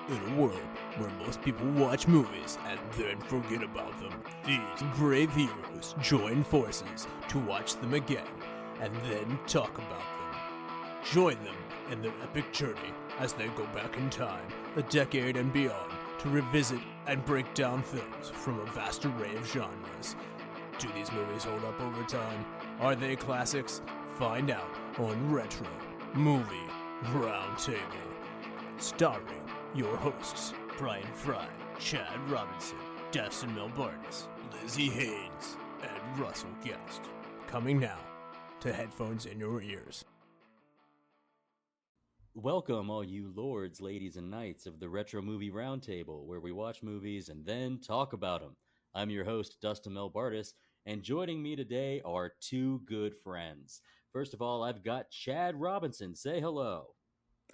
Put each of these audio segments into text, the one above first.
In a world where most people watch movies and then forget about them, these brave heroes join forces to watch them again and then talk about them. Join them in their epic journey as they go back in time, a decade and beyond, to revisit and break down films from a vast array of genres. Do these movies hold up over time? Are they classics? Find out on Retro Movie Roundtable. Starring your hosts, Bryan Frye, Chad Robinson, Dustin Melbardis, Lizzie Haynes, and Russell Guest. Coming now to headphones in your ears. Welcome, all you lords, ladies, and knights of the Retro Movie Roundtable, where we watch movies and then talk about them. I'm your host, Dustin Melbardis, and joining me today are two good friends. First of all, I've got Chad Robinson. Say hello.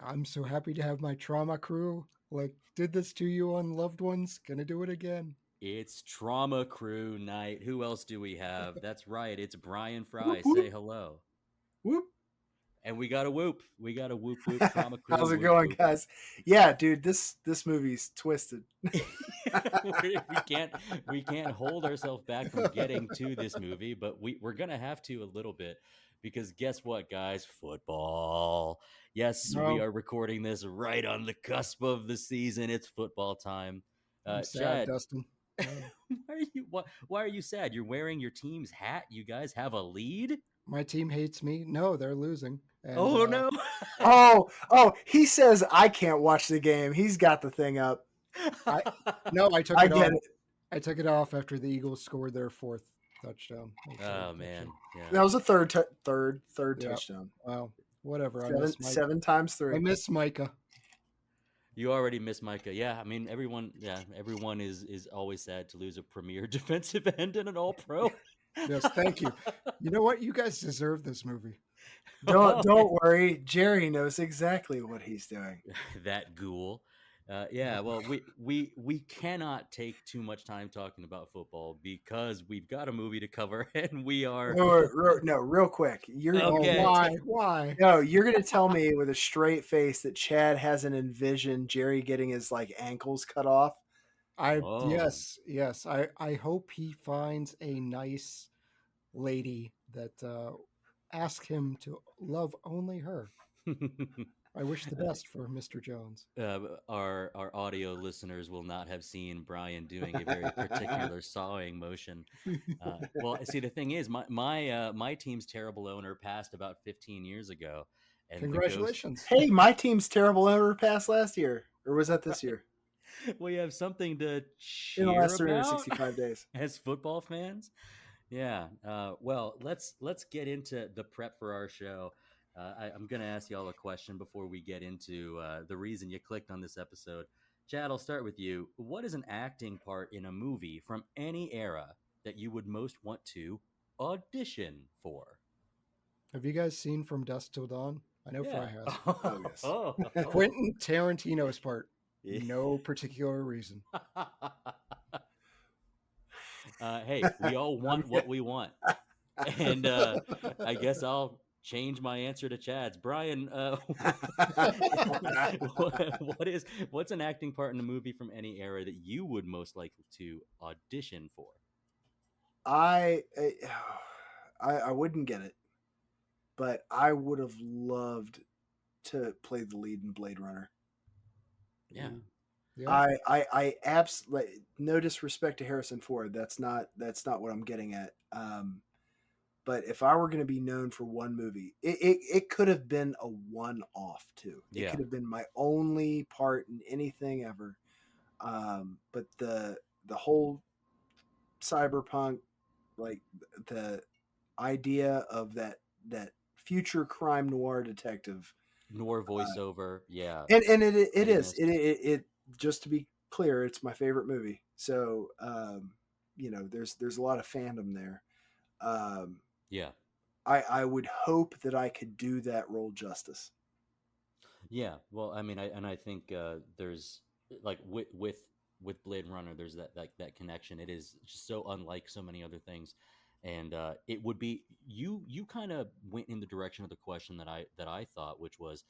I'm so happy to have my trauma crew. Did this to you on Loved Ones? Gonna do it again. It's Trauma Crew Night. Who else do we have? That's right. It's Bryan Frye. Say hello. Whoop. And we got a whoop. We got a whoop whoop. Trauma Crew. How's it whoop, going, whoop. guys? Yeah, dude, this movie's twisted. we can't hold ourselves back from getting to this movie, but we're gonna have to a little bit. Because guess what, guys? Football. Yes, We are recording this right on the cusp of the season. It's football time. I'm sad, Chad, Dustin. why are you sad? You're wearing your team's hat. You guys have a lead? My team hates me. No, they're losing. And, No. Oh, he says I can't watch the game. He's got the thing up. I took I it get off. it. I took it off after the Eagles scored their fourth touchdown. Oh, man. Yeah. That was a third touchdown. Wow. Whatever. Seven times three. I miss Micah. You already miss Micah. Yeah, I mean, everyone is always sad to lose a premier defensive end and an all-pro. Yes, thank you. You know what? You guys deserve this movie. Don't worry. Jerry knows exactly what he's doing. That ghoul. Well, we cannot take too much time talking about football because we've got a movie to cover, and we are. No, real quick. Okay. Why? No, you're going to tell me with a straight face that Chad hasn't envisioned Jerry getting his ankles cut off. Yes. I hope he finds a nice lady that asks him to love only her. I wish the best for Mr. Jones. Our audio listeners will not have seen Bryan doing a very particular sawing motion. Well, see, the thing is, my team's terrible owner passed about 15 years ago. And congratulations! Hey, my team's terrible owner passed last year, or was that this year? We have something to cheer in the last about 365 days as football fans. Yeah. Well, let's get into the prep for our show. I'm going to ask y'all a question before we get into the reason you clicked on this episode. Chad, I'll start with you. What is an acting part in a movie from any era that you would most want to audition for? Have you guys seen From Dusk Till Dawn? I know Frye has. Oh, yes. Quentin Tarantino's part. No particular reason. Hey, we all want what we want. And I guess I'll change my answer to Chad's. Bryan, what's an acting part in a movie from any era that you would most likely to audition for? I wouldn't get it, but I would have loved to play the lead in Blade Runner. Yeah. I absolutely, no disrespect to Harrison Ford. That's not what I'm getting at. But if I were going to be known for one movie, it could have been a one-off too. It could have been my only part in anything ever. But the whole cyberpunk, the idea of that future crime noir detective, noir voiceover, and it is it. Just to be clear, it's my favorite movie. So there's a lot of fandom there. I would hope that I could do that role justice. Yeah, well, I mean, I think there's with Blade Runner, there's that connection. It is just so unlike so many other things, and it would be you kind of went in the direction of the question that I thought, which was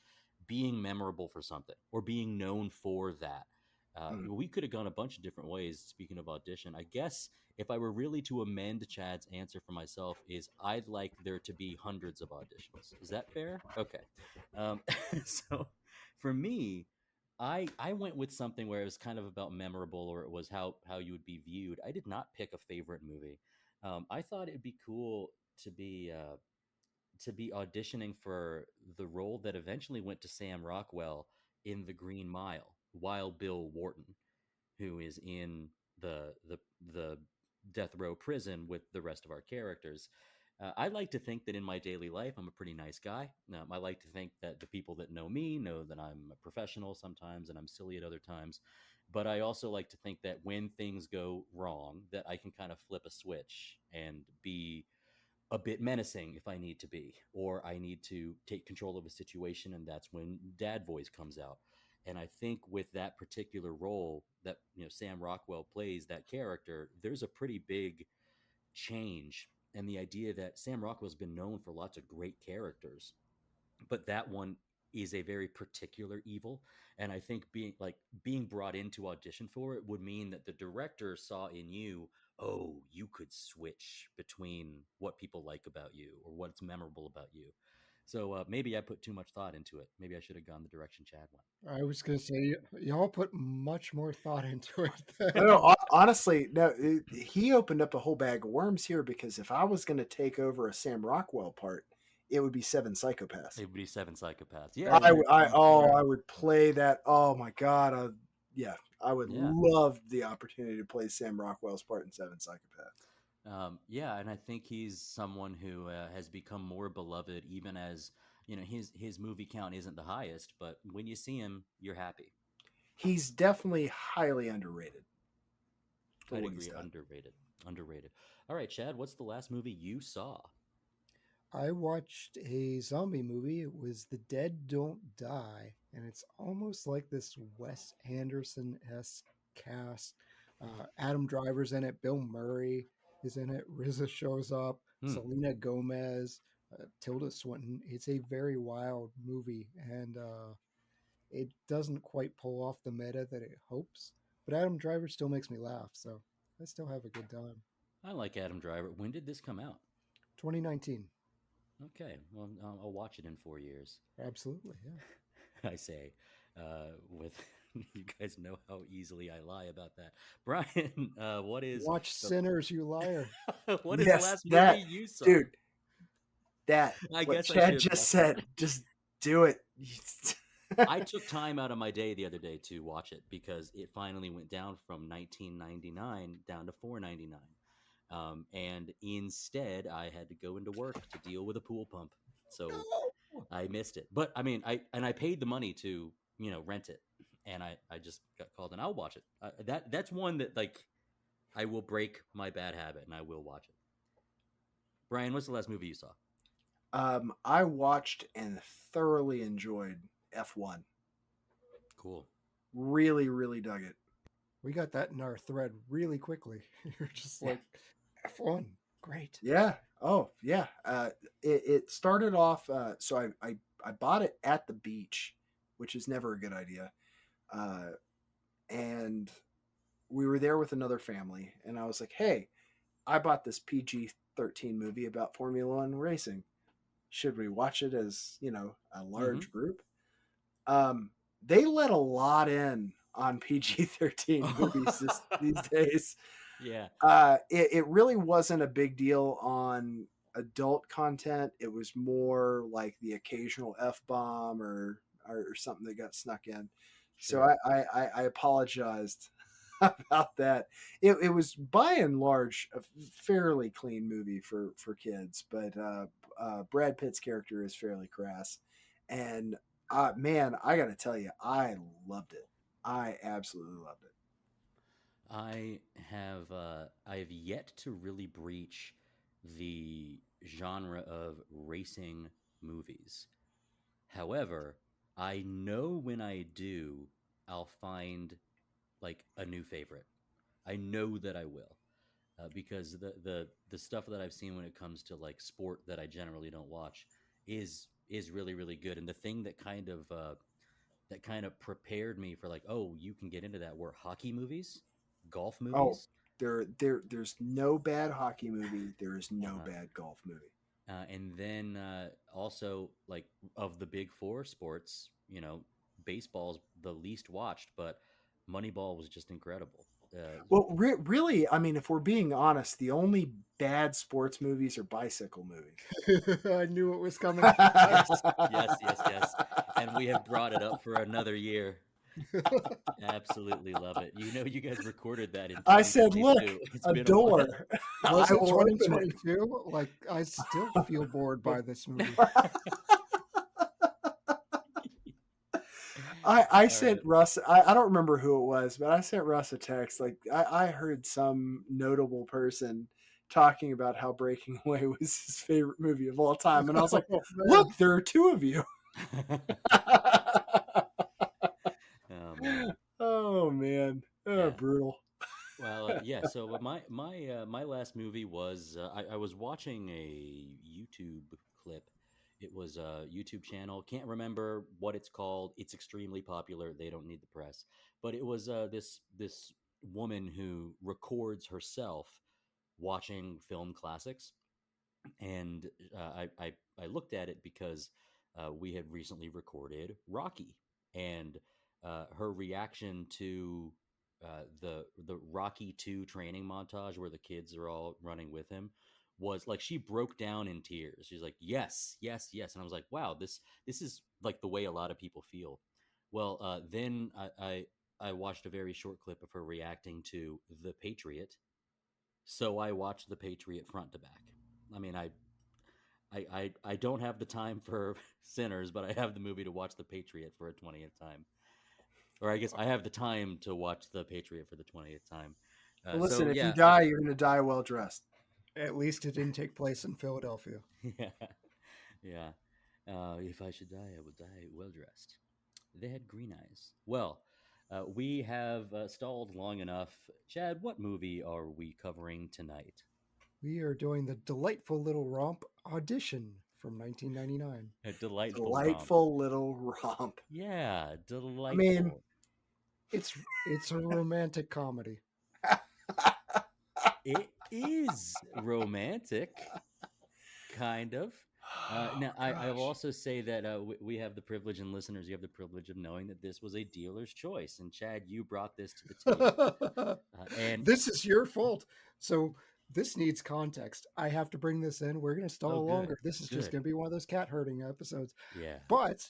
being memorable for something or being known for that. Mm. We could have gone a bunch of different ways. Speaking of Audition, I guess if I were really to amend Chad's answer for myself, is I'd like there to be hundreds of auditions. Is that fair? Okay. Um, so for me, I went with something where it was kind of about memorable, or it was how you would be viewed. I did not pick a favorite movie. I thought it'd be cool to be auditioning for the role that eventually went to Sam Rockwell in The Green Mile, Wild Bill Wharton, who is in the death row prison with the rest of our characters. I like to think that in my daily life, I'm a pretty nice guy. I like to think that the people that know me know that I'm a professional sometimes and I'm silly at other times. But I also like to think that when things go wrong, that I can kind of flip a switch and be a bit menacing if I need to be, or I need to take control of a situation, and that's when dad voice comes out. And I think with that particular role that Sam Rockwell plays, that character, there's a pretty big change. And the idea that Sam Rockwell's been known for lots of great characters, but that one is a very particular evil. And I think being brought in to audition for it would mean that the director saw in you, oh, you could switch between what people like about you or what's memorable about you. So maybe I put too much thought into it. Maybe I should have gone the direction Chad went. I was going to say, y'all put much more thought into it. No, honestly, no. He opened up a whole bag of worms here, because if I was going to take over a Sam Rockwell part, it would be Seven Psychopaths. It would be Seven Psychopaths. Yeah, I would play that. Oh my god, yeah, I would yeah. love the opportunity to play Sam Rockwell's part in Seven Psychopaths. Yeah, and I think he's someone who has become more beloved, even as his movie count isn't the highest, but when you see him, you're happy. He's definitely highly underrated. I'd agree, underrated. All right, Chad, what's the last movie you saw? I watched a zombie movie. It was The Dead Don't Die, and it's almost like this Wes Anderson-esque cast. Adam Driver's in it. Bill Murray is in it. RZA shows up. Selena Gomez, Tilda Swinton. It's a very wild movie, and it doesn't quite pull off the meta that it hopes. But Adam Driver still makes me laugh, so I still have a good time. I like Adam Driver. When did this come out? 2019. Okay, well, I'll watch it in 4 years. Absolutely, yeah. I say, with you guys know how easily I lie about that. Brian, what is Watch Sinners, you liar? What is the last movie you saw, dude? That I guess Chad just said. Just do it. I took time out of my day the other day to watch it because it finally went down from $19.99 down to $4.99. And instead, I had to go into work to deal with a pool pump, so I missed it. But I mean, I paid the money to rent it, and I just got called, and I'll watch it. That's one that I will break my bad habit, and I will watch it. Brian, what's the last movie you saw? I watched and thoroughly enjoyed F1. Cool. Really, really dug it. We got that in our thread really quickly. You're just like, F1, great. Yeah. Oh, yeah. It started off. So I bought it at the beach, which is never a good idea. And we were there with another family, and I was like, "Hey, I bought this PG-13 movie about Formula One racing. Should we watch it as a large group?" They let a lot in on PG-13 movies these days. Yeah. It really wasn't a big deal on adult content. It was more like the occasional F-bomb or something that got snuck in. Sure. So I apologized about that. It was by and large a fairly clean movie for kids, but Brad Pitt's character is fairly crass. And man, I got to tell you, I loved it. I absolutely loved it. I have yet to really breach the genre of racing movies. However, I know when I do, I'll find a new favorite. I know that I will, because the stuff that I've seen when it comes to sport that I generally don't watch is really, really good. And the thing that kind of that kind of prepared me for like, oh, you can get into that, were hockey movies, golf Oh, movies. there's no bad hockey movie. There is no Uh-huh. bad golf movie. And then also, like, of the big four sports, baseball's the least watched, but Moneyball was just incredible. Well, really, I mean, if we're being honest, the only bad sports movies are bicycle movies. I knew it was coming. Yes. And we have brought it up for another year. Absolutely love it. You guys recorded that in 2022. I said, look, It's a been door. Was I it will open it. 2022? Like, I still feel bored by this movie. I sent Russ, I don't remember who it was, but I sent Russ a text. Like, I heard some notable person talking about how Breaking Away was his favorite movie of all time. And I was like, Oh, man. look, there are two of you. Oh, man. Oh, man. Oh, Yeah. brutal. Well, yeah. So my last movie was I was watching a YouTube clip. It was a YouTube channel. Can't remember what it's called. It's extremely popular. They don't need the press. But it was this woman who records herself watching film classics, and I looked at it because we had recently recorded Rocky, and her reaction to the Rocky 2 training montage where the kids are all running with him was like, she broke down in tears. She's like, yes, and I was like, wow, this is like the way a lot of people feel. Well, then I watched a very short clip of her reacting to The Patriot. So I watched The Patriot front to back. I mean, I don't have the time for Sinners, but I have the movie to watch The Patriot for a 20th time. Or I guess I have the time to watch The Patriot for the 20th time. Well, listen, if yeah, you die, you're going to die well dressed. At least it didn't take place in Philadelphia. yeah. If I should die, I would die well dressed. They had green eyes. Well, we have stalled long enough. Chad, what movie are we covering tonight? We are doing the delightful little romp Audition from 1999. A delightful romp. Little romp. Yeah, delightful. I mean, it's a romantic comedy. It is romantic, kind of. Now, I will also say that we have the privilege, and listeners, you have the privilege of knowing that this was a dealer's choice. And Chad, you brought this to the table. And this is your fault. So this needs context. I have to bring this in. We're going to stall longer. This is just going to be one of those cat herding episodes. Yeah. But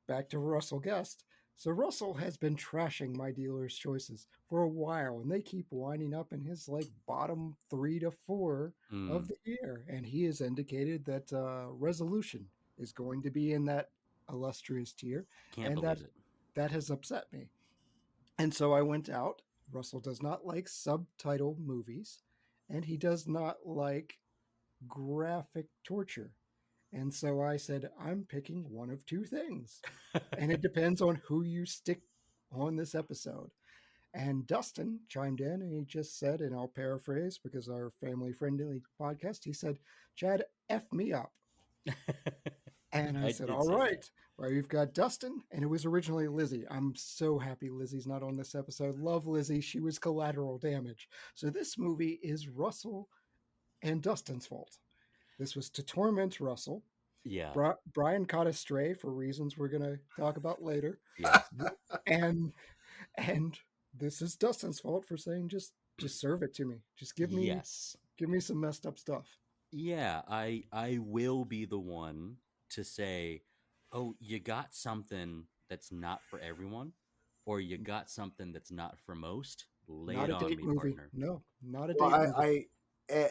back to Russell Guest. So Russell has been trashing my dealer's choices for a while, and they keep winding up in his like bottom 3 to 4 of the year. And he has indicated that Resolution is going to be in that illustrious tier. Can't believe it. That has upset me. And so I went out. Russell does not like subtitle movies, and he does not like graphic torture. And so I said, I'm picking one of two things. And it depends on who you stick on this episode. And Dustin chimed in and he just said, and I'll paraphrase because our family friendly podcast, he said, Chad, F me up. And I said, all right. Well, you've got Dustin, and it was originally Lizzie. I'm so happy Lizzie's not on this episode. Love Lizzie. She was collateral damage. So this movie is Russell and Dustin's fault. This was to torment Russell. Yeah. Bryan caught a stray for reasons we're going to talk about later. Yes. And this is Dustin's fault for saying just serve it to me. Just give me some messed up stuff. Yeah, I will be the one to say, "Oh, you got something that's not for everyone, or you got something that's not for most." Lay not it a on date me, movie. partner. No, not a date movie.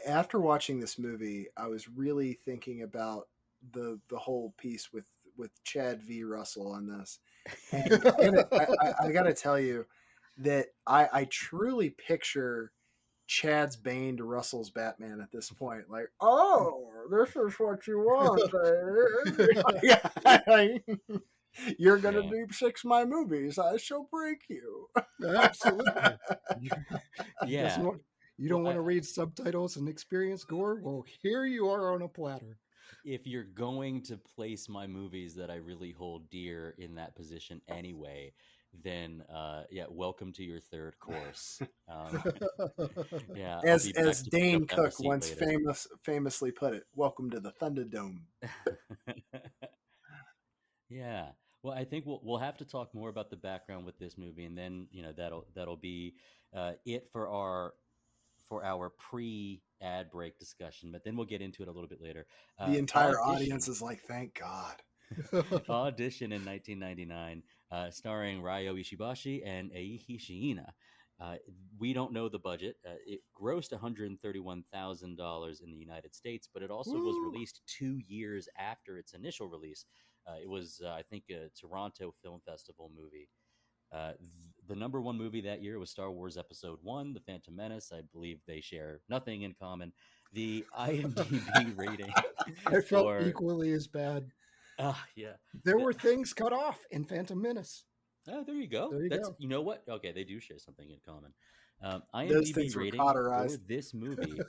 After watching this movie, I was really thinking about the whole piece with Chad v. Russell on this, and I got to tell you that I truly picture Chad's Bane to Russell's Batman at this point. Like, oh, this is what you want. You're gonna do 6 of my movies. I shall break you. Absolutely. Yeah. You don't want to read subtitles and experience gore? Well, here you are on a platter. if you're going to place my movies that I really hold dear in that position anyway, then yeah, welcome to your third course. Yeah, I'll be back As to pick up Dane that Cook receipt once later. famously put it, "Welcome to the Thunderdome." Yeah. Well, I think we'll have to talk more about the background with this movie, and then that'll be it for our pre ad break discussion. But then we'll get into it a little bit later. The entire audience is like, "Thank God." Audition in 1999, starring Ryo Ishibashi and Eihi Shiina. We don't know the budget. It grossed $131,000 in the United States, but it also was Woo! released 2 years after its initial release. It was, I think, a Toronto Film Festival movie. The number one movie that year was Star Wars Episode 1, The Phantom Menace. I believe they share nothing in common. The IMDb rating I felt for. equally as bad. Yeah. There were things cut off in Phantom Menace. Oh, there you go. There you That's go. you know what? Okay, they do share something in common. Those IMDb things were rating for cauterized. this movie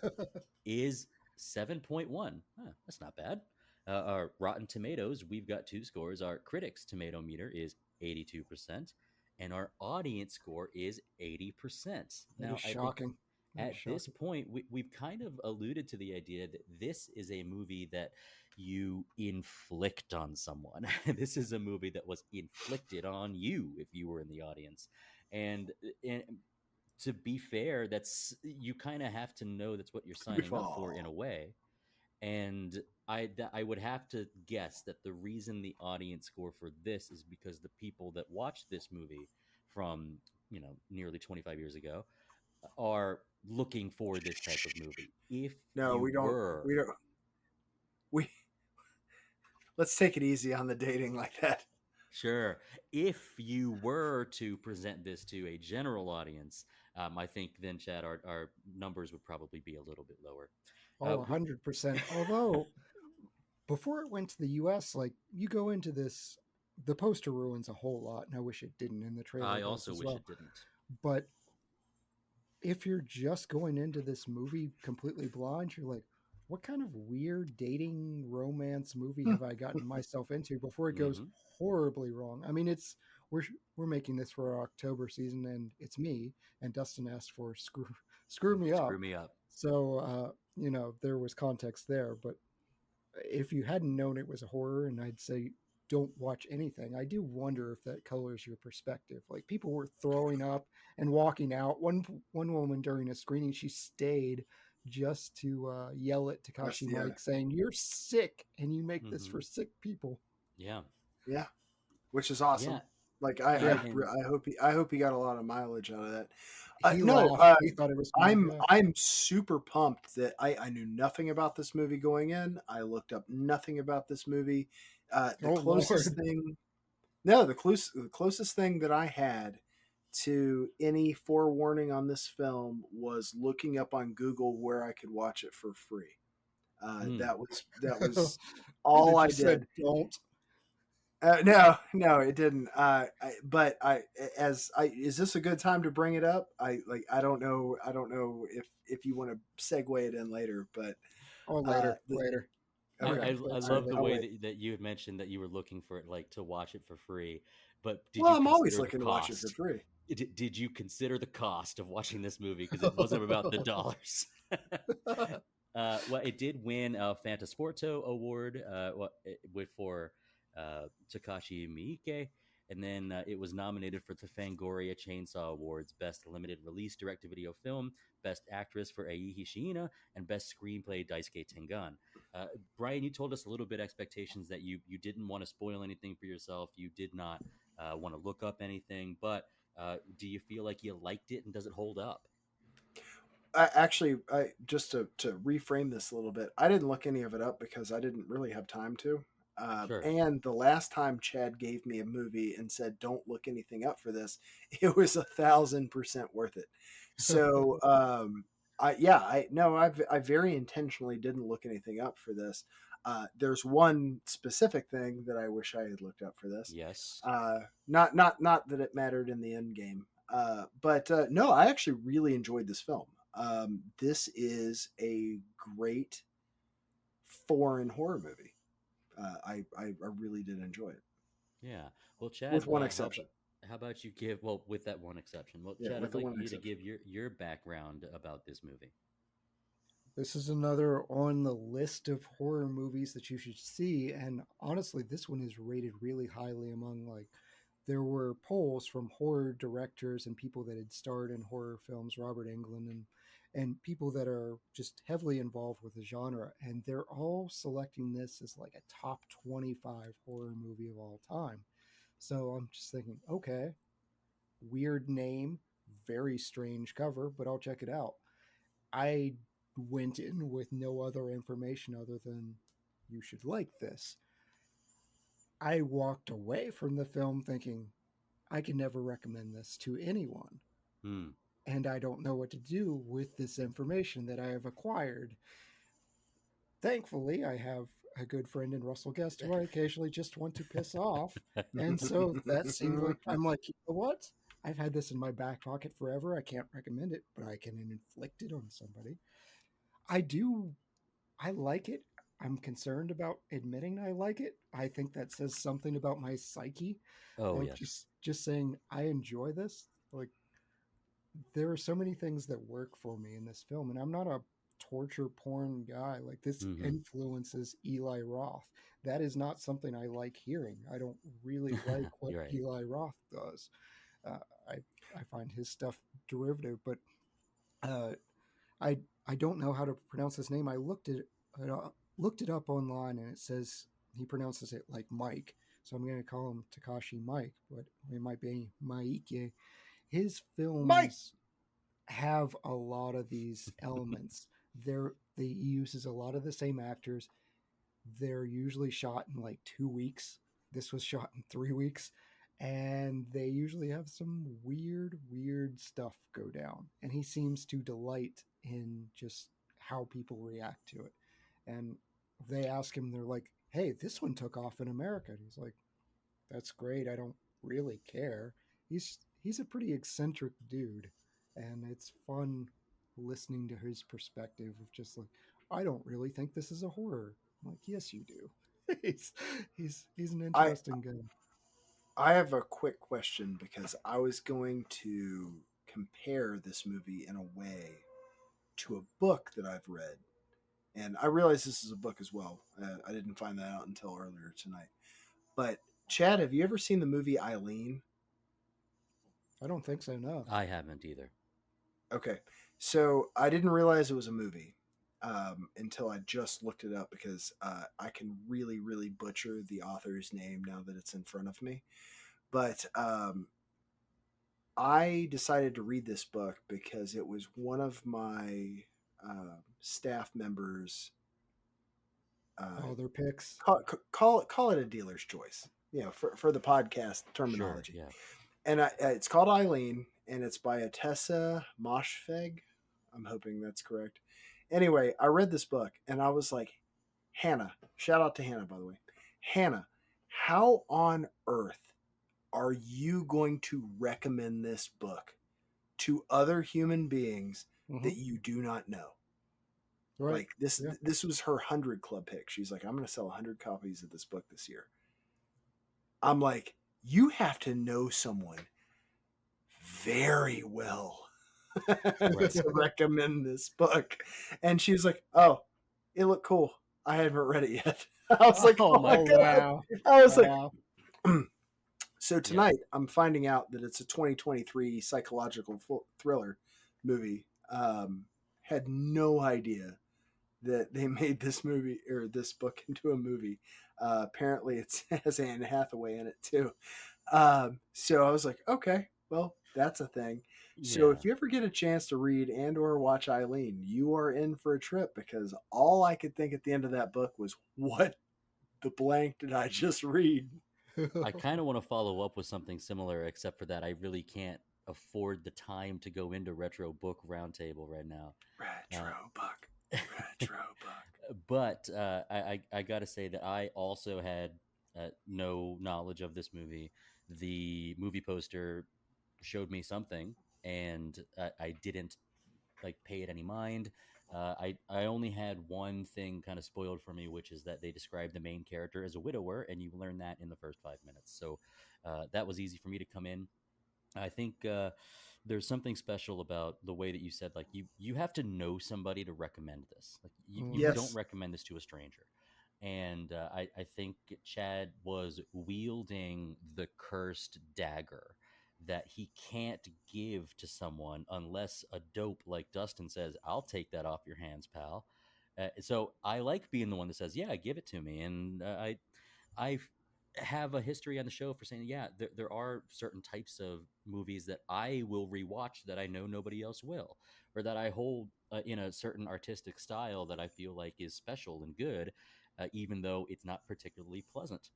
is 7.1. Huh, that's not bad. Our Rotten Tomatoes, we've got two scores. Our critics' tomato meter is 82%, and our audience score is 80%. That Now, is I think shocking. at this point, we've kind of alluded to the idea that this is a movie that you inflict on someone. This is a movie that was inflicted on you if you were in the audience. And to be fair, that's you kind of have to know that's what you're signing up for in a way. And I would have to guess that the reason the audience score for this is because the people that watched this movie from nearly 25 years ago are looking for this type of movie. If No, you we don't. were We don't. We let's take it easy on the dating like that. Sure. If you were to present this to a general audience, I think then, Chad, our numbers would probably be a little bit lower. Oh, 100%. Although, before it went to the US, like, you go into this, the poster ruins a whole lot, and I wish it didn't, and the trailer I does also as wish well. it didn't. But if you're just going into this movie completely blind, you're like, what kind of weird dating romance movie have I gotten myself into before it goes horribly wrong? I mean, we're making this for our October season, and it's me, and Dustin asked for screw me up. Screw me up. So there was context there. But if you hadn't known it was a horror, and I'd say don't watch anything, I do wonder if that colors your perspective. Like, people were throwing up and walking out. One woman during a screening, she stayed just to yell at Takashi Mike, saying, "You're sick, and you make this for sick people." Yeah, which is awesome. Yeah. Like I hope he got a lot of mileage out of that. He thought it was. I'm super pumped that I knew nothing about this movie going in. I looked up nothing about this movie. The closest thing that I had to any forewarning on this film was looking up on Google where I could watch it for free. That was all I did. Don't. No, it didn't. Is this a good time to bring it up? I don't know if you want to segue it in later, but later. Okay. I love the way that you had mentioned that you were looking for it, like, to watch it for free. But I'm always looking to watch it for free. Did you consider the cost of watching this movie? Because it wasn't about the dollars. Well, it did win a Fantasporto Award for Takashi Miike, and then it was nominated for the Fangoria Chainsaw Awards, Best Limited Release Direct-to-Video Film, Best Actress for Eihi Shiina, and Best Screenplay Daisuke Tengan. Bryan, you told us a little bit expectations that you didn't want to spoil anything for yourself. You did not want to look up anything, but do you feel like you liked it, and does it hold up? Just to reframe this a little bit, I didn't look any of it up because I didn't really have time to. Sure. And the last time Chad gave me a movie and said, "Don't look anything up for this," it was 1,000% worth it. So, I very intentionally didn't look anything up for this. There's one specific thing that I wish I had looked up for this. Yes. Not that it mattered in the end game. But no, I actually really enjoyed this film. This is a great foreign horror movie. I really did enjoy it, Yeah. Well, Chad, with one exception. How about you give, well, with that one exception. Well, Yeah, Chad, with I'd the like one for you to exception. give your background about this movie. This is another on the list of horror movies that you should see. And honestly, this one is rated really highly among like, there were polls from horror directors and people that had starred in horror films, Robert Englund, and people that are just heavily involved with the genre. And they're all selecting this as like a top 25 horror movie of all time. So I'm just thinking, okay, weird name, very strange cover, but I'll check it out. I went in with no other information other than you should like this. I walked away from the film thinking I can never recommend this to anyone. Hmm. And I don't know what to do with this information that I have acquired. Thankfully, I have a good friend in Russell Guest who I occasionally just want to piss off. And so that seemed like, I'm like, you know what? I've had this in my back pocket forever. I can't recommend it, but I can inflict it on somebody. I like it. I'm concerned about admitting I like it. I think that says something about my psyche Oh, of yes. just saying I enjoy this. Like there are so many things that work for me in this film, and I'm not a torture porn guy. Like this Mm-hmm. influences Eli Roth. That is not something I like hearing. I don't really like what You're right. Eli Roth does. Uh, I I find his stuff derivative, but uh, I don't know how to pronounce his name. I looked it up online, and it says he pronounces it like Mike. So I'm going to call him Takashi Mike, but it might be Mike. His Mike. films have a lot of these elements. They uses a lot of the same actors. They're usually shot in like 2 weeks. This was shot in 3 weeks. And they usually have some weird stuff go down. And he seems to delight in just how people react to it. And they ask him, they're like, hey, this one took off in America. And he's like, that's great. I don't really care. He's a pretty eccentric dude. And it's fun listening to his perspective of just like, I don't really think this is a horror. I'm like, yes, you do. he's he's an I interesting guy. I have a quick question because I was going to compare this movie in a way to a book that I've read, and I realize this is a book as well. I didn't find that out until earlier tonight. But Chad, have you ever seen the movie Eileen? I don't think so. No. I haven't either. Okay, so I didn't realize it was a movie until I just looked it up because I can really butcher the author's name now that it's in front of me. But I decided to read this book because it was one of my staff members. Their picks. Call it a dealer's choice, for the podcast terminology. Sure, yeah. And it's called Eileen, and it's by Atessa Moshfegh. I'm hoping that's correct. Anyway, I read this book, and I was like, Hannah, shout out to Hannah, by the way. Hannah, how on earth are you going to recommend this book to other human beings that you do not know? Right. Like this, Yeah. this was her 100 club pick. She's like, I'm going to sell 100 copies of this book this year. I'm like, you have to know someone very well to recommend this book. And she was like, oh, it looked cool. I haven't read it yet. I was like, oh my God. Wow. I was Wow. like, so tonight I'm finding out that it's a 2023 psychological thriller movie. Had no idea that they made this movie or this book into a movie. Apparently it has Anne Hathaway in it too. So I was like, okay, well, that's a thing. So if you ever get a chance to read and or watch Eileen, you are in for a trip because all I could think at the end of that book was, what the blank did I just read? I kind of want to follow up with something similar, except for that I really can't afford the time to go into Retro Book Roundtable right now. Retro book. But I got to say that I also had no knowledge of this movie. The movie poster showed me something, and I didn't like pay it any mind. I only had one thing kind of spoiled for me, which is that they described the main character as a widower, and you learn that in the first 5 minutes. So that was easy for me to come in. I think there's something special about the way that you said, like, you have to know somebody to recommend this. Like, you don't Yes. recommend this to a stranger. And I think Chad was wielding the cursed dagger that he can't give to someone unless a dope like Dustin says, "I'll take that off your hands, pal." So I like being the one that says, "Yeah, give it to me." And I have a history on the show for saying, yeah, there are certain types of movies that I will rewatch that I know nobody else will, or that I hold in a certain artistic style that I feel like is special and good, even though it's not particularly pleasant.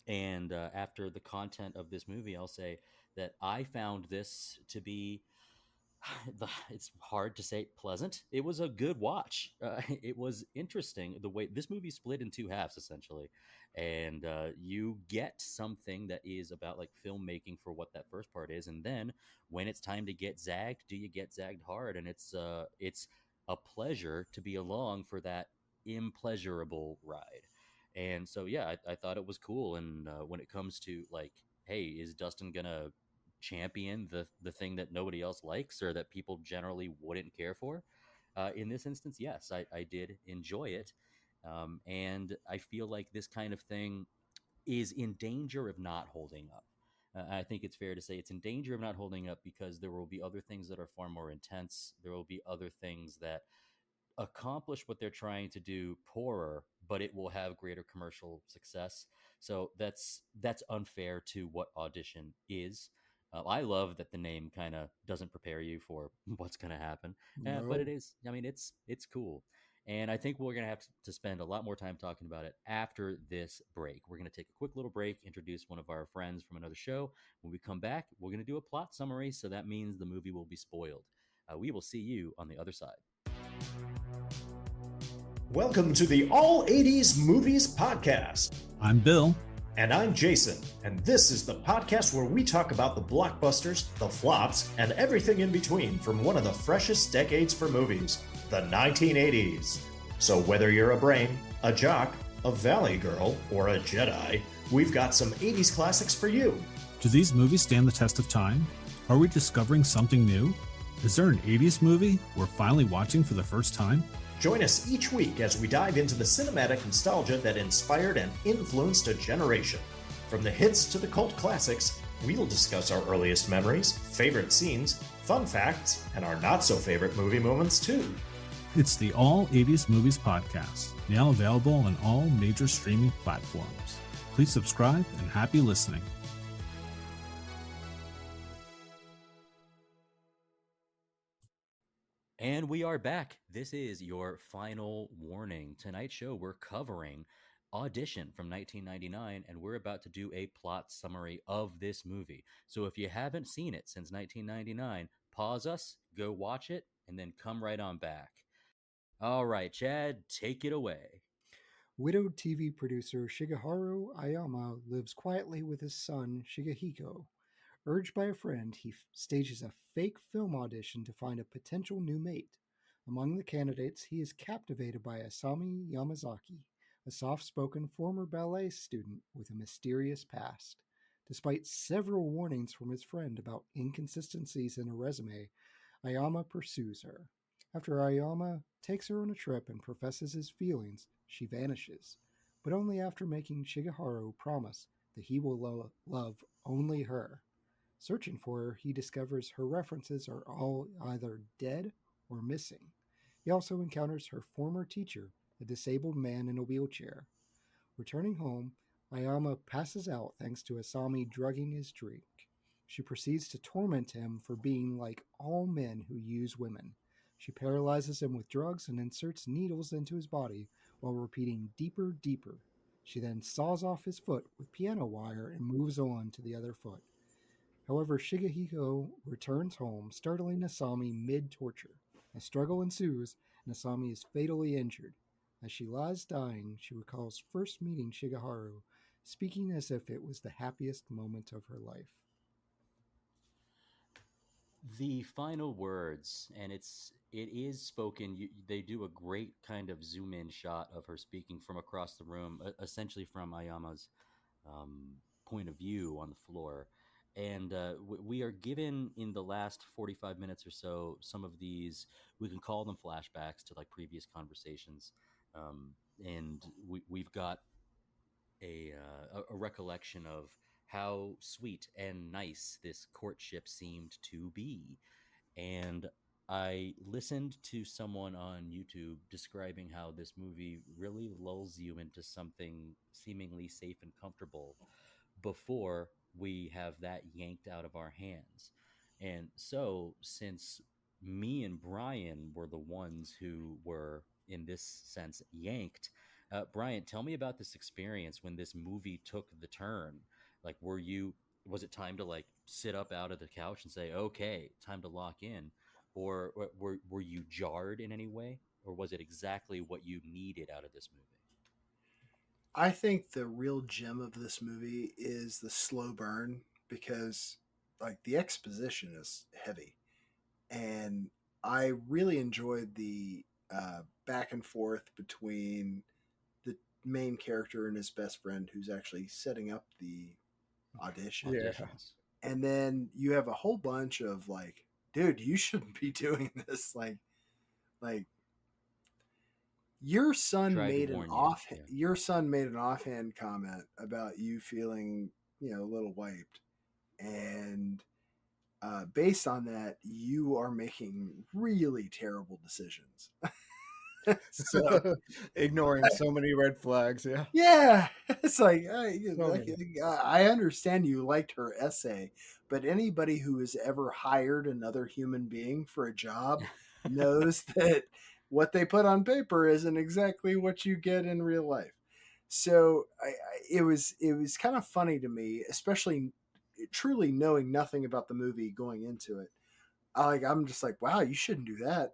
And after the content of this movie, I'll say that I found this to be it's hard to say pleasant. It was a good watch. It was interesting the way this movie split in two halves essentially, and you get something that is about like filmmaking for what that first part is, and then when it's time to get zagged, do you get zagged hard? And it's a pleasure to be along for that impleasurable ride. And so yeah, I thought it was cool. And when it comes to like, hey, is Dustin gonna champion the thing that nobody else likes or that people generally wouldn't care for? In this instance, yes, I did enjoy it, and I feel like this kind of thing is in danger of not holding up. I think it's fair to say it's in danger of not holding up because there will be other things that are far more intense. There will be other things that accomplish what they're trying to do poorer, but it will have greater commercial success. So that's unfair to what Audition is. I love that the name kind of doesn't prepare you for what's going to happen, but it No. is. I mean, it's cool, and I think we're going to have to spend a lot more time talking about it after this break. We're going to take a quick little break, introduce one of our friends from another show. When we come back, we're going to do a plot summary, so that means the movie will be spoiled. We will see you on the other side. Welcome to the All 80s Movies Podcast. I'm Bill. And I'm Jason. And this is the podcast where we talk about the blockbusters, the flops, and everything in between from one of the freshest decades for movies, the 1980s. So whether you're a brain, a jock, a valley girl, or a Jedi, we've got some 80s classics for you. Do these movies stand the test of time? Are we discovering something new? Is there an 80s movie we're finally watching for the first time? Join us each week as we dive into the cinematic nostalgia that inspired and influenced a generation. From the hits to the cult classics, we'll discuss our earliest memories, favorite scenes, fun facts, and our not-so-favorite movie moments too. It's the All 80s Movies Podcast, now available on all major streaming platforms. Please subscribe and happy listening. And we are back. This is your final warning. Tonight's show, we're covering Audition from 1999, and we're about to do a plot summary of this movie. So if you haven't seen it since 1999, pause us, go watch it, and then come right on back. All right, Chad, take it away. Widowed TV producer Shigeharu Ayama lives quietly with his son Shigehiko. Urged by a friend, he stages a fake film audition to find a potential new mate. Among the candidates, he is captivated by Asami Yamazaki, a soft-spoken former ballet student with a mysterious past. Despite several warnings from his friend about inconsistencies in her resume, Ayama pursues her. After Ayama takes her on a trip and professes his feelings, she vanishes, but only after making Shigeharu promise that he will love only her. Searching for her, he discovers her references are all either dead or missing. He also encounters her former teacher, a disabled man in a wheelchair. Returning home, Ayama passes out thanks to Asami drugging his drink. She proceeds to torment him for being like all men who use women. She paralyzes him with drugs and inserts needles into his body while repeating "deeper, deeper." She then saws off his foot with piano wire and moves on to the other foot. However, Shigehiko returns home, startling Asami mid-torture. A struggle ensues, and Asami is fatally injured. As she lies dying, she recalls first meeting Shigeharu, speaking as if it was the happiest moment of her life. the final words, and it is spoken. They do a great kind of zoom in shot of her speaking from across the room, essentially from Ayama's point of view on the floor. And we are given in the last 45 minutes or so some of these, we can call them flashbacks to like previous conversations. And we've got a recollection of how sweet and nice this courtship seemed to be. And I listened to someone on YouTube describing how this movie really lulls you into something seemingly safe and comfortable before we have that yanked out of our hands. And so, since me and Bryan were the ones who were, in this sense, yanked, Bryan, tell me about this experience when this movie took the turn. Like, was it time to like sit up out of the couch and say, okay, time to lock in? Or were you jarred in any way? Or was it exactly what you needed out of this movie? I think the real gem of this movie is the slow burn because like the exposition is heavy, and I really enjoyed the back and forth between the main character and his best friend who's actually setting up the audition. Yeah. Auditions. And then you have a whole bunch of like, dude, you shouldn't be doing this. Like your son Tried to made warn you. Yeah. your son made an offhand comment about you feeling, a little wiped, and based on that, you are making really terrible decisions. So Ignoring so many red flags. Yeah. yeah, it's like, So many. I understand you liked her essay, but anybody who has ever hired another human being for a job knows that what they put on paper isn't exactly what you get in real life. So it was kind of funny to me, especially truly knowing nothing about the movie going into it. I'm just like, wow, you shouldn't do that.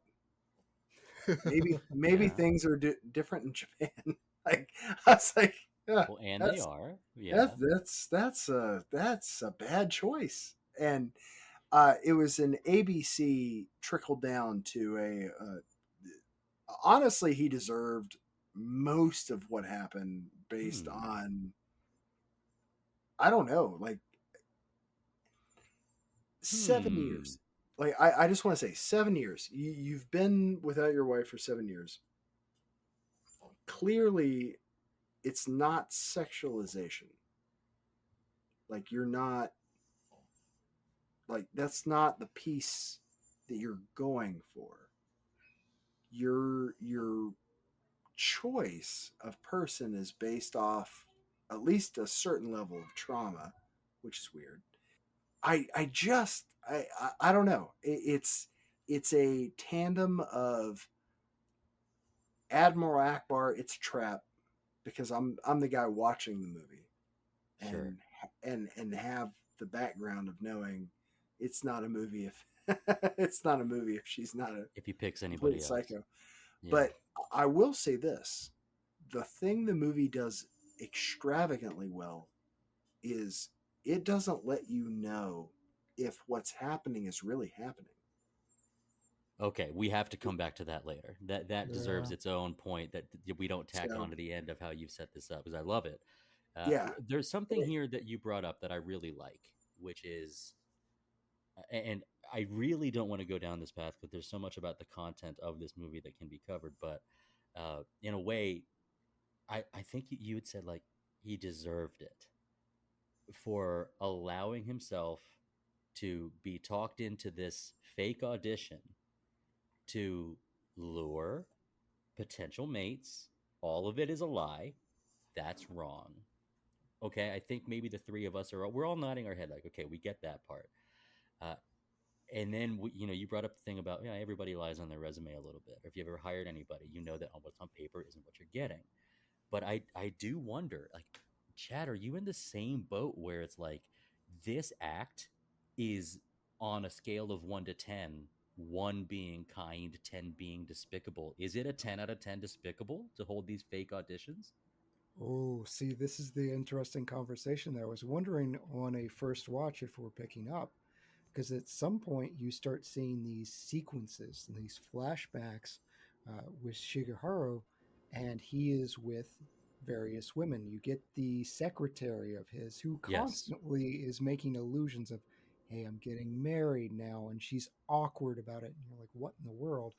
Maybe Yeah. things are different in Japan. Like I was like, yeah, Well, and they that's are. Yeah. that's a bad choice. And it was an ABC trickle down to a. Honestly, he deserved most of what happened based Hmm. on I don't know, like 7 years. Like I just want to say 7 years. You've been without your wife for 7 years. Clearly, it's not sexualization. Like you're not like that's not the piece that you're going for. Your choice of person is based off at least a certain level of trauma, which is weird. I don't know. It's a tandem of Admiral Akbar. It's a trap because I'm the guy watching the movie, Sure. and have the background of knowing it's not a movie if it's not a movie if she's not a If he picks complete anybody else. psycho. Yeah. But I will say this: the thing the movie does extravagantly well is it doesn't let you know if what's happening is really happening. Okay, we have to come back to that later. That Yeah. deserves its own point that we don't tack So on to the end of how you've set this up because I love it. yeah, There's something here that you brought up that I really like, which is, and I really don't want to go down this path because there's so much about the content of this movie that can be covered. But in a way, I think you had said like he deserved it for allowing himself to be talked into this fake audition to lure potential mates. All of it is a lie. That's wrong. Okay, I think maybe the three of us we're all nodding our head like, okay, we get that part. Uh, and then you brought up the thing about everybody lies on their resume a little bit. Or if you've ever hired anybody, you know that what's on paper isn't what you're getting. But I do wonder, like, Chad, are you in the same boat where it's like this act is on a scale of 1 to 10, 1 being kind, 10 being despicable? Is it a 10 out of 10 despicable to hold these fake auditions? Oh, see, this is the interesting conversation that I was wondering on a first watch if we're picking up. because at some point you start seeing these sequences and these flashbacks with Shigeru, and he is with various women. You get the secretary of his who Yes. constantly is making illusions of, hey, I'm getting married now, and she's awkward about it. And you're like, what in the world?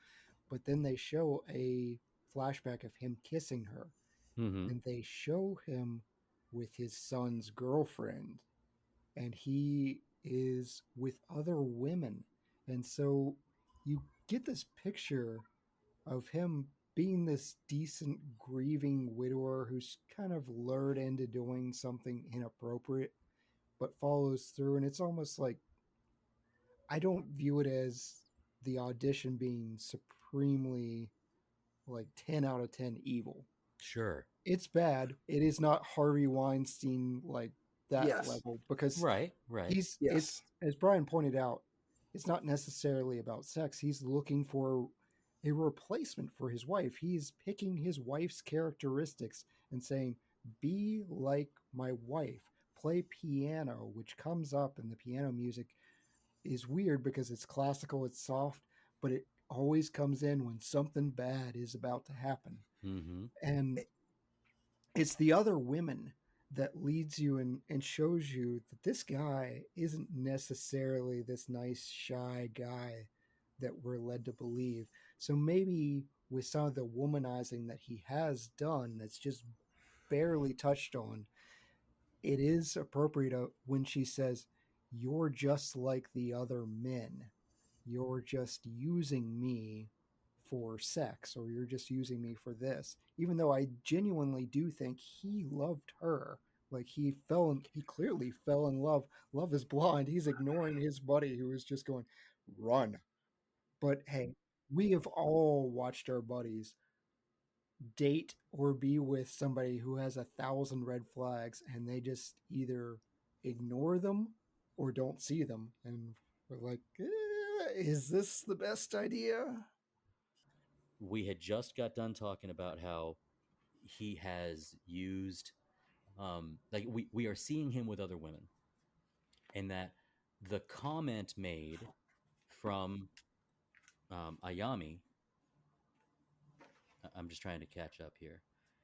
But then they show a flashback of him kissing her, Mm-hmm. and they show him with his son's girlfriend, and he is with other women. And so you get this picture of him being this decent grieving widower who's kind of lured into doing something inappropriate but follows through. And it's almost like, I don't view it as the audition being supremely like 10 out of 10 evil. Sure. It's bad. It is not Harvey Weinstein like that Yes. level, because Right. it's Yes. as Bryan pointed out, it's not necessarily about sex. He's looking for a replacement for his wife. He's picking his wife's characteristics and saying, be like my wife, play piano, which comes up, and the piano music is weird because it's classical, it's soft, but it always comes in when something bad is about to happen. Mm-hmm. And it's the other women that leads you and shows you that this guy isn't necessarily this nice, shy guy that we're led to believe. So maybe with some of the womanizing that he has done, that's just barely touched on, it is appropriate when she says, you're just like the other men. You're just using me for sex, or you're just using me for this. Even though I genuinely do think he loved her. Like he clearly fell in love. Love is blind. He's ignoring his buddy who is just going, run. But hey, we have all watched our buddies date or be with somebody who has 1,000 red flags, and they just either ignore them or don't see them. And we're like, is this the best idea? We had just got done talking about how he has used, like we are seeing him with other women, and that the comment made from Ayami, I'm just trying to catch up here,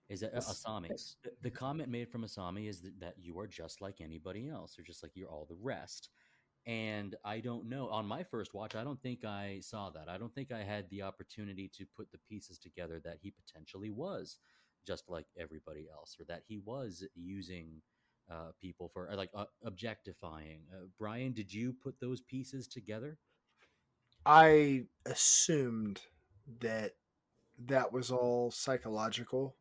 is that Asami. Yes. The comment made from Asami is that you are just like anybody else, or just like you're all the rest. And I don't know. On my first watch, I don't think I saw that. I don't think I had the opportunity to put the pieces together that he potentially was just like everybody else, or that he was using people for like objectifying. Bryan, did you put those pieces together? I assumed that that was all psychological.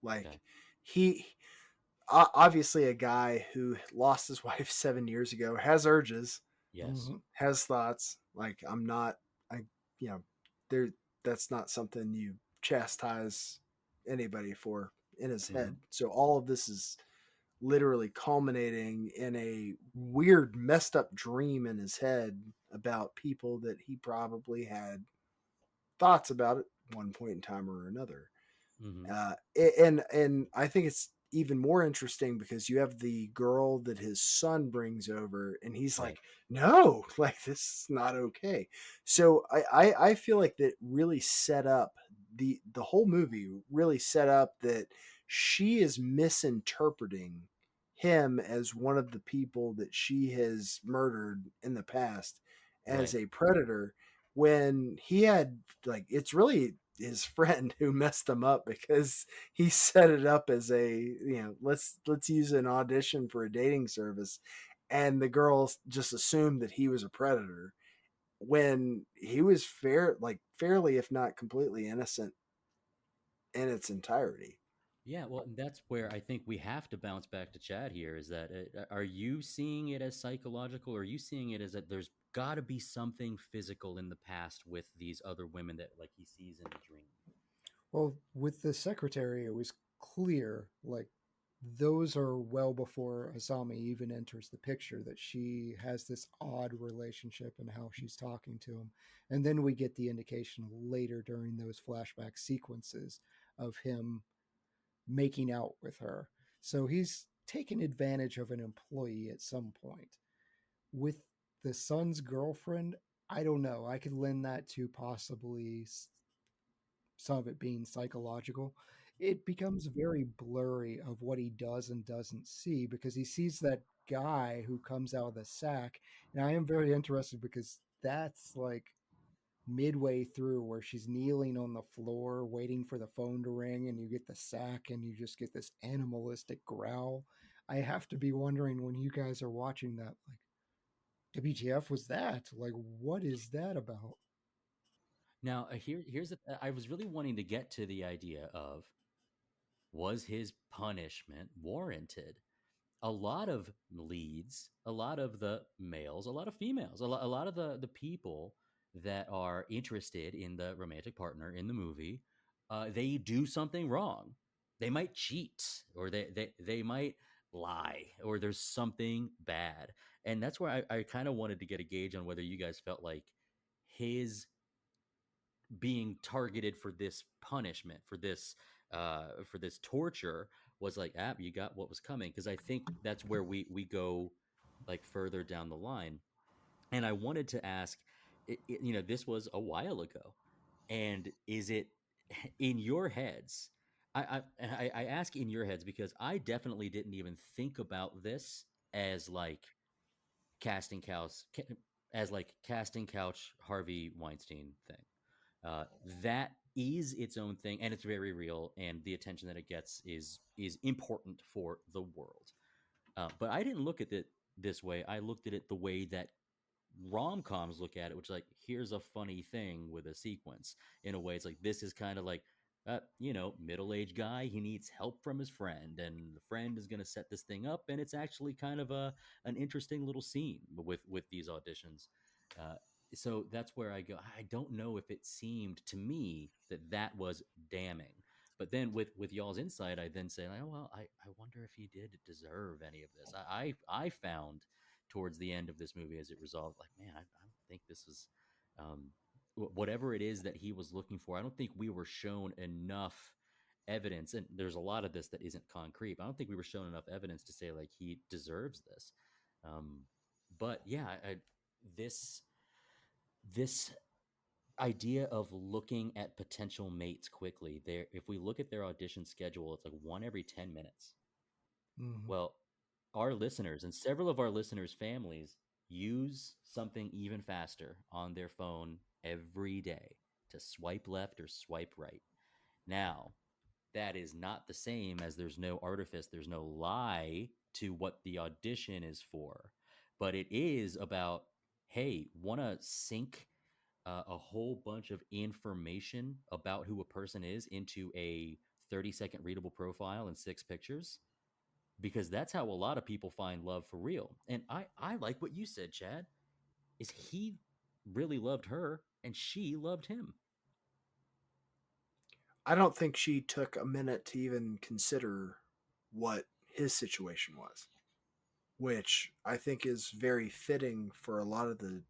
Like Okay. he obviously a guy who lost his wife 7 years ago has urges, Yes. Mm-hmm. has thoughts. Like I'm not, I you know, there. That's not something you chastise anybody for in his Mm-hmm. head. So all of this is literally culminating in a weird, messed up dream in his head about people that he probably had thoughts about at one point in time or another. Mm-hmm. And I think it's even more interesting because you have the girl that his son brings over, and he's Right. like, "No, like this is not okay." So I feel like that really set up the whole movie. Really set up that she is misinterpreting him as one of the people that she has murdered in the past Right. as a predator, when he had, like, it's really his friend who messed him up because he set it up as a, let's use an audition for a dating service, and the girls just assumed that he was a predator when he was fairly, if not completely innocent in its entirety. Yeah, well, and that's where I think we have to bounce back to Chad here. Is that are you seeing it as psychological, or are you seeing it as that there's got to be something physical in the past with these other women that like he sees in a dream? Well, with the secretary, it was clear, like, those are well before Asami even enters the picture, that she has this odd relationship and how she's talking to him. And then we get the indication later during those flashback sequences of him making out with her. So he's taken advantage of an employee at some point. with the son's girlfriend, I don't know. I could lend that to possibly some of it being psychological. It becomes very blurry of what he does and doesn't see because he sees that guy who comes out of the sack. And I am very interested because that's like midway through where she's kneeling on the floor waiting for the phone to ring, and you get the sack and you just get this animalistic growl. I have to be wondering when you guys are watching that, like, WTF was that? Like, what is that about? Now, here's I was really wanting to get to the idea of, was his punishment warranted? A lot of leads, a lot of the males, a lot of females, a lot of the people that are interested in the romantic partner in the movie, they do something wrong. They might cheat, or they might lie, or there's something bad. And that's where I kind of wanted to get a gauge on whether you guys felt like his being targeted for this punishment, for this torture, was like, you got what was coming. Because I think that's where we go like further down the line. And I wanted to ask, this was a while ago, and is it in your heads? I ask in your heads because I definitely didn't even think about this as like casting couch casting couch Harvey Weinstein thing. uh, that is its own thing, and it's very real, and the attention that it gets is important for the world. But I didn't look at it this way. I looked at it the way that rom-coms look at it, which is like, here's a funny thing with a sequence. In a way, it's like, this is kind of like, middle-aged guy, he needs help from his friend, and the friend is going to set this thing up, and it's actually kind of an interesting little scene with these auditions. uh, so that's where I go, I don't know if it seemed to me that was damning. But then with y'all's insight, I then say, like, oh, well, I wonder if he did deserve any of this. I found towards the end of this movie, as it resolved, like, man, I don't think this is um, whatever it is that he was looking for. I don't think we were shown enough evidence, and there's a lot of this that isn't concrete. But I don't think we were shown enough evidence to say like he deserves this. Um, but yeah, this idea of looking at potential mates quickly. There, if we look at their audition schedule, it's like one every 10 minutes. Mm-hmm. Well, our listeners and several of our listeners' families use something even faster on their phone every day to swipe left or swipe right. Now, that is not the same as there's no artifice, there's no lie to what the audition is for, but it is about, hey, want to sync a whole bunch of information about who a person is into a 30-second readable profile and 6 pictures, because that's how a lot of people find love for real. And I like what you said, Chad, is he really loved her and she loved him. I don't think she took a minute to even consider what his situation was, which I think is very fitting for a lot of the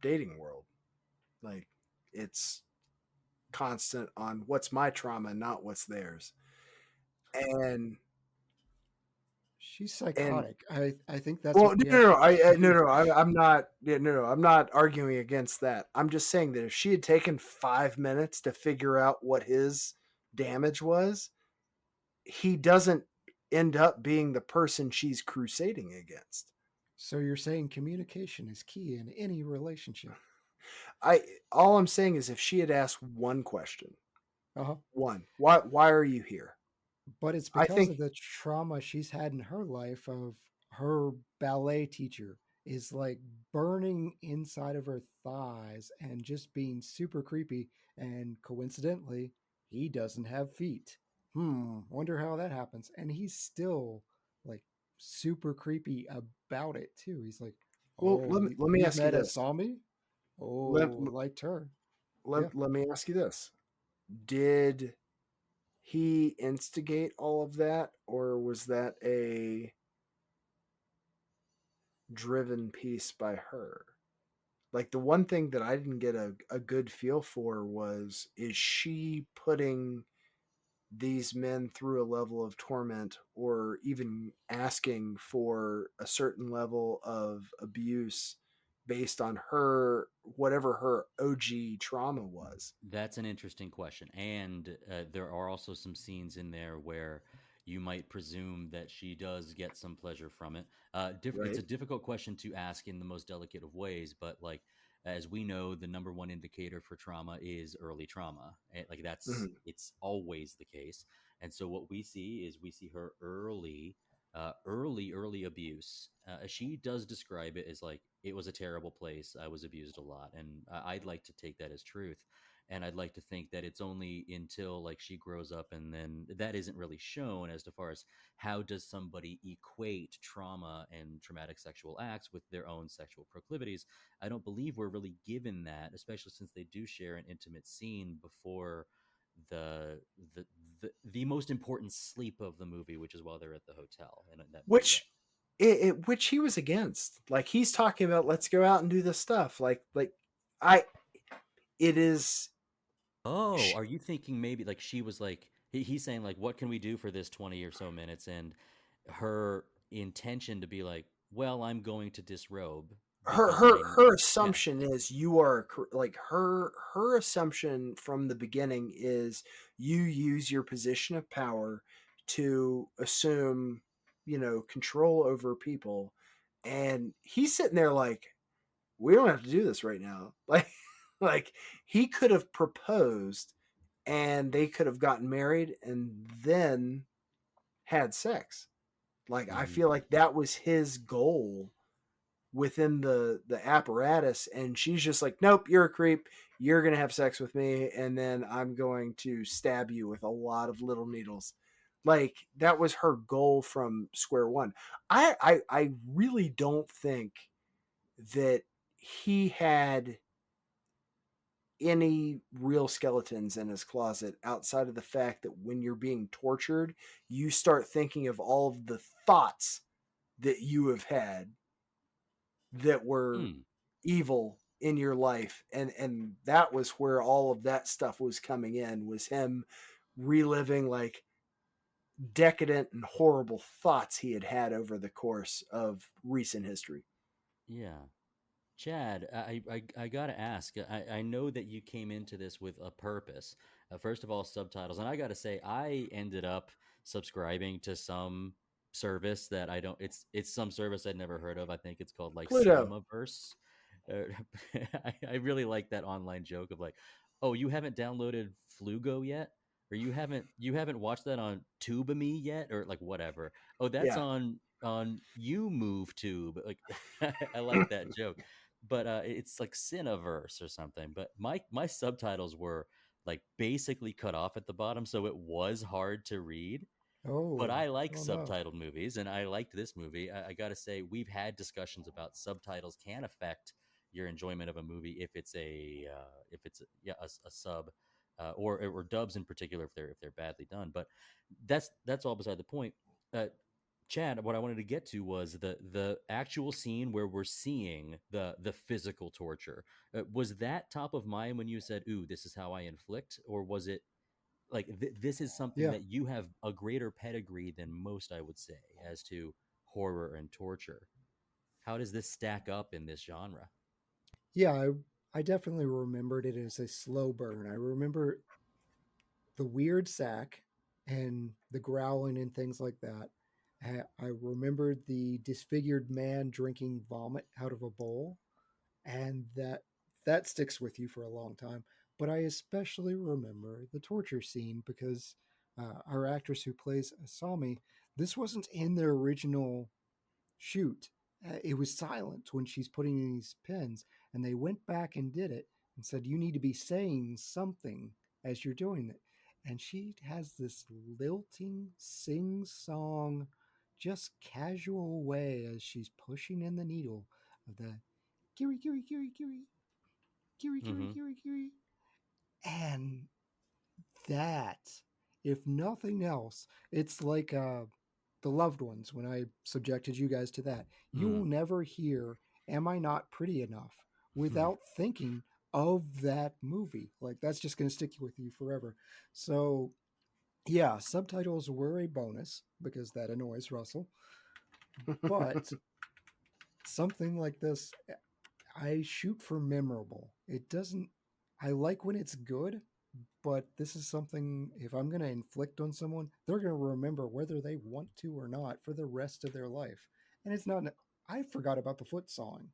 dating world. Like, it's constant on what's my trauma, not what's theirs. And She's and psychotic. I think that's well, what the no, actress is. I'm not. Yeah, no, I'm not arguing against that. I'm just saying that if she had taken 5 minutes to figure out what his damage was, he doesn't end up being the person she's crusading against. So you're saying communication is key in any relationship? All I'm saying is if she had asked one question, Uh-huh. why are you here? But it's I because think of the trauma she's had in her life of her ballet teacher is like burning inside of her thighs and just being super creepy. And coincidentally, he doesn't have feet. Wonder how that happens. And he's still like super creepy about it too. He's like, well, oh, let me you ask you met a this. Sami? Let, Oh, liked her. let, Yeah. let me ask you this. Did he instigate all of that, or was that a driven piece by her? Like, the one thing that I didn't get a good feel for was, is she putting these men through a level of torment, or even asking for a certain level of abuse based on her, whatever her OG trauma was. That's an interesting question. And there are also some scenes in there where you might presume that she does get some pleasure from it. It's Right. a difficult question to ask in the most delicate of ways, but like, as we know, the number one indicator for trauma is early trauma. Like Mhm. it's always the case. And so what we see is we see her early abuse. She does describe it as like, it was a terrible place. I was abused a lot. And I'd like to take that as truth, and I'd like to think that it's only until like she grows up, and then that isn't really shown as far as how does somebody equate trauma and traumatic sexual acts with their own sexual proclivities. I don't believe we're really given that, especially since they do share an intimate scene before the the most important sleep of the movie, which is while they're at the hotel and that Which which he was against. Like, he's talking about, let's go out and do this stuff. I it is Oh, sh- are you thinking maybe like she was like he's saying like what can we do for this 20 or so minutes, and her intention to be like, well, I'm going to disrobe because I her yeah. assumption is you are like her assumption from the beginning is you use your position of power to assume, control over people. And he's sitting there like, we don't have to do this right now. Like he could have proposed and they could have gotten married and then had sex. Like, I Mhm. feel like that was his goal within the apparatus, and she's just like, nope, you're a creep, you're gonna have sex with me, and then I'm going to stab you with a lot of little needles. Like, that was her goal from square one. I really don't think that he had any real skeletons in his closet outside of the fact that when you're being tortured, you start thinking of all of the thoughts that you have had that were Hmm. evil in your life. And that was where all of that stuff was coming in, was him reliving like decadent and horrible thoughts he had had over the course of recent history. Yeah. Chad, I gotta ask. I know that you came into this with a purpose. First of all, subtitles, and I gotta say, I ended up subscribing to some service that I don't. It's some service I'd never heard of. I think it's called like Pluto. Cinemaverse. I really like that online joke of like, oh, you haven't downloaded Flugo yet, or you haven't watched that on Tubeme yet, or like whatever. Oh, that's Yeah. on You Move Tube. Like, I like that joke, but it's like Cineverse or something. But my subtitles were like basically cut off at the bottom, so it was hard to read. But Oh, I like oh no. subtitled movies, and I liked this movie. I gotta say, we've had discussions about subtitles can affect your enjoyment of a movie if it's yeah a sub, or dubs in particular if they're badly done. But that's all beside the point. Uh, Chad, what I wanted to get to was the actual scene where we're seeing the physical torture. Was that top of mind when you said, "Ooh, this is how I inflict," or was it like this is something Yeah. that you have a greater pedigree than most, I would say, as to horror and torture? How does this stack up in this genre? Yeah, I definitely remembered it as a slow burn. I remember the weird sack and the growling and things like that. I remembered the disfigured man drinking vomit out of a bowl, and that sticks with you for a long time. But I especially remember the torture scene because our actress who plays Asami, this wasn't in their original shoot. It was silent when she's putting in these pins, and they went back and did it and said, "You need to be saying something as you're doing it." And she has this lilting, sing song, just casual way as she's pushing in the needle of the kiri, kiri, kiri, kiri, kiri, kiri, Mm-hmm. kiri, kiri. And that, if nothing else, it's like the loved ones when I subjected you guys to that. You will Mm. never hear "Am I Not Pretty Enough" without thinking of that movie. Like, that's just going to stick with you forever. So Yeah, subtitles were a bonus because that annoys Russell. But something like this, I shoot for memorable. It doesn't, I like when it's good, but this is something, if I'm going to inflict on someone, they're going to remember whether they want to or not for the rest of their life. And it's not, I forgot about the foot sawing.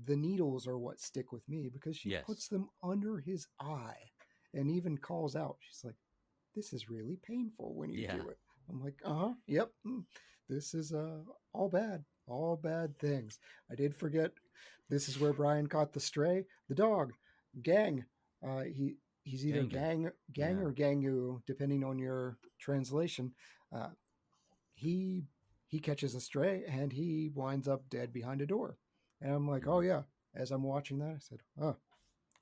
The needles are what stick with me because she Yes. puts them under his eye and even calls out. She's like, this is really painful when you Yeah. do it. I'm like, yep. This is all bad things. I did forget. This is where Bryan caught the stray, the dog, gang. He's either gang Yeah. or gangu, depending on your translation. Uh, he catches a stray and he winds up dead behind a door. And I'm like, oh yeah. As I'm watching that, I said, oh,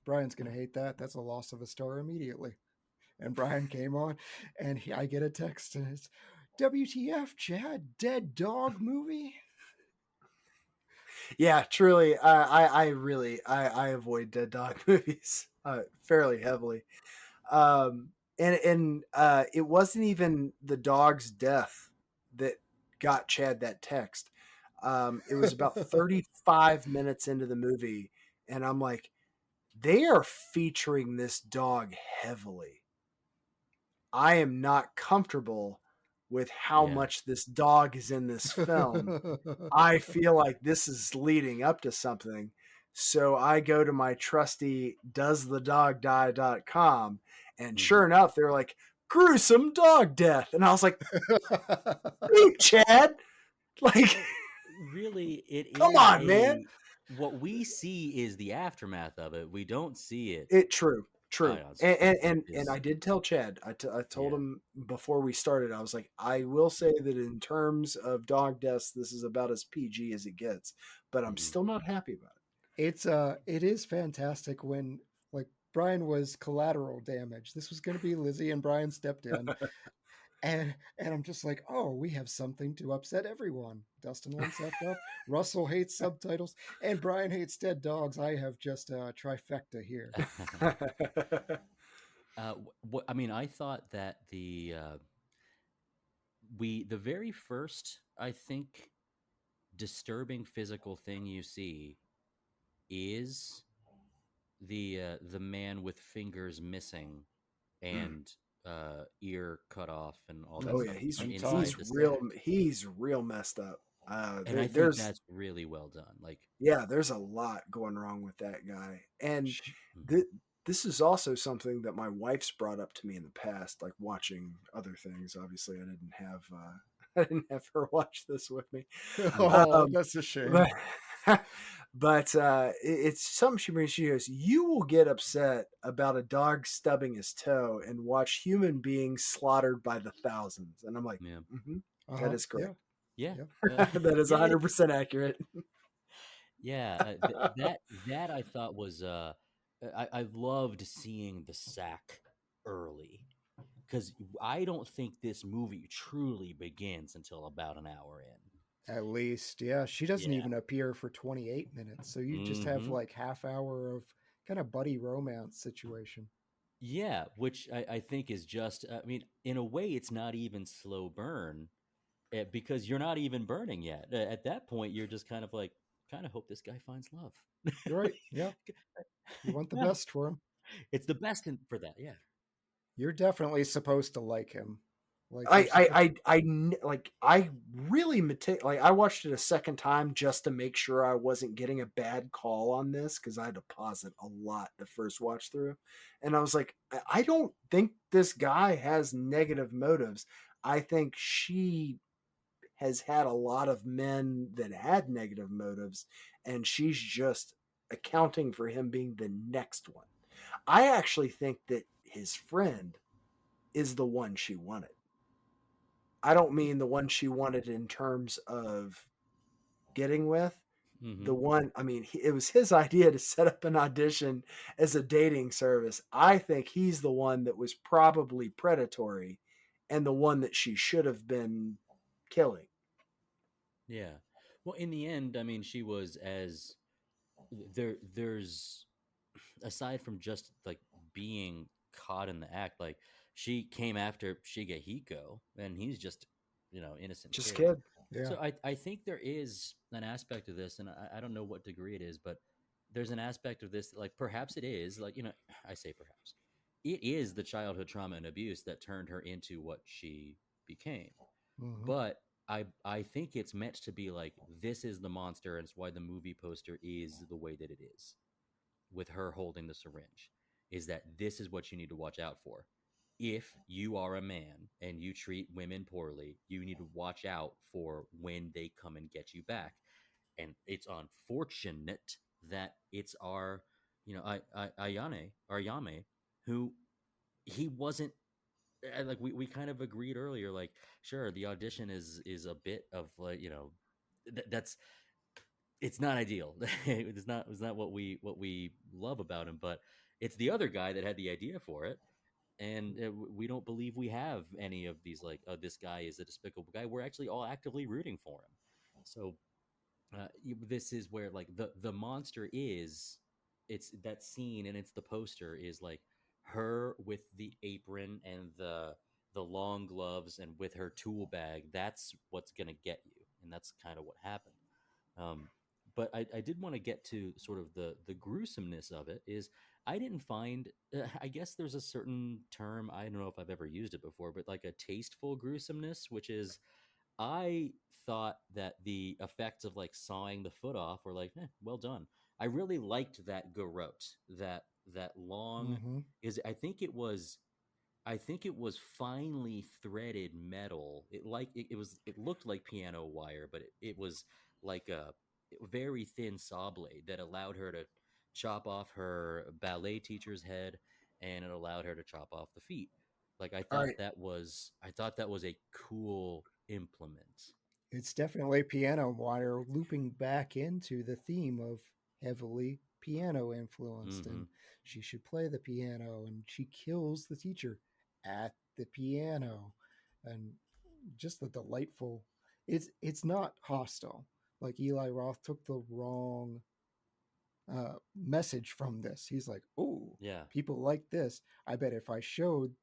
Bryan's gonna hate that. That's a loss of a star immediately. And Bryan came on, and I get a text, and it's WTF, Chad, dead dog movie. Yeah, truly, I really I avoid dead dog movies fairly heavily, and it wasn't even the dog's death that got Chad that text. It was about 35 minutes into the movie, and I'm like, they are featuring this dog heavily. I am not comfortable with how much this dog is in this film. I feel like this is leading up to something. So I go to my trusty doesthedogdie.com, and sure enough, they're like, gruesome dog death. And I was like, hey, Chad, like, Really, it come is on, man. what we see is the aftermath of it. We don't see it. True. Oh, yeah, And I did tell Chad, I told him before we started, I was like, I will say that in terms of dog deaths, this is about as PG as it gets, but I'm still not happy about it. It is fantastic when, like, Bryan was collateral damage. This was going to be Lizzie, and Bryan stepped in. And I'm just like, oh, we have something to upset everyone. Dustin wants effed up. Russell hates subtitles, and Bryan hates dead dogs. I have just a trifecta here. I mean, I thought that the very first, I think, disturbing physical thing you see is the man with fingers missing and ear cut off and all that Oh stuff. yeah, he's real messed up. And I think that's really well done. Like, yeah, there's a lot going wrong with that guy, and this is also something that my wife's brought up to me in the past, like watching other things. Obviously, I didn't have I didn't have her watch this with me. That's a shame. But it's something she brings. She goes, "You will get upset about a dog stubbing his toe and watch human beings slaughtered by the thousands." And I'm like, that is correct. Yeah, that is 100% accurate. Yeah, that I thought was I loved seeing the sack early, because I don't think this movie truly begins until about an hour in. At least, yeah. She doesn't even appear for 28 minutes, so you just have like half hour of kind of buddy romance situation. Yeah, which I think is just, I mean, in a way, it's not even slow burn, because you're not even burning yet. At that point, you're just kind of like, kind of hope this guy finds love. You're right. Yeah. You want the best for him. It's the best for that. Yeah. You're definitely supposed to like him. Like I really like I watched it a second time just to make sure I wasn't getting a bad call on this, because I had to pause it a lot the first watch through, and I was like, I don't think this guy has negative motives. I think she has had a lot of men that had negative motives, and she's just accounting for him being the next one. I actually think that his friend is the one she wanted. I don't mean the one she wanted in terms of getting with. The one, I mean, it was his idea to set up an audition as a dating service. I think he's the one that was probably predatory and the one that she should have been killing. Yeah. Well, in the end, I mean, she was there's aside from just like being caught in the act, like she came after Shigehiko, and he's just, innocent Just kid. kid. Yeah. So I think there is an aspect of this, and I don't know what degree it is, but there's an aspect of this that, like, perhaps it is, like, I say perhaps. It is the childhood trauma and abuse that turned her into what she became. Mhm. But I think it's meant to be like, this is the monster, and it's why the movie poster is the way that it is, with her holding the syringe, is that this is what you need to watch out for. If you are a man and you treat women poorly, you need to watch out for when they come and get you back. And it's unfortunate that it's our, Ayame, who, he wasn't, like, we kind of agreed earlier, like, sure, the audition is a bit of, like, that's, it's not ideal. It's not what we love about him, but it's the other guy that had the idea for it, and we don't believe we have any of these, like, oh, this guy is a despicable guy. We're actually all actively rooting for him. So this is where, like, the monster is, it's that scene, and it's the poster is like her with the apron and the long gloves and with her tool bag. That's what's gonna get you, and that's kind of what happened. um, but I did want to get to sort of the gruesomeness of it. Is I didn't find, I guess there's a certain term, I don't know if I've ever used it before, but like a tasteful gruesomeness, which is, I thought that the effects of, like, sawing the foot off were like, well done. I really liked that garrote, that long, Mhm. is, I think it was finely threaded metal. It looked like piano wire, but it was like a very thin saw blade that allowed her to chop off her ballet teacher's head, and it allowed her to chop off the feet. Like, I All thought right. that was a cool implement. It's definitely piano wire looping back into the theme of heavily piano influenced, Mm-hmm. and she should play the piano, and she kills the teacher at the piano, and just the delightful. It's not hostile. Like Eli Roth took the wrong message from this. He's like, oh, Yeah. people like this. I bet if I showed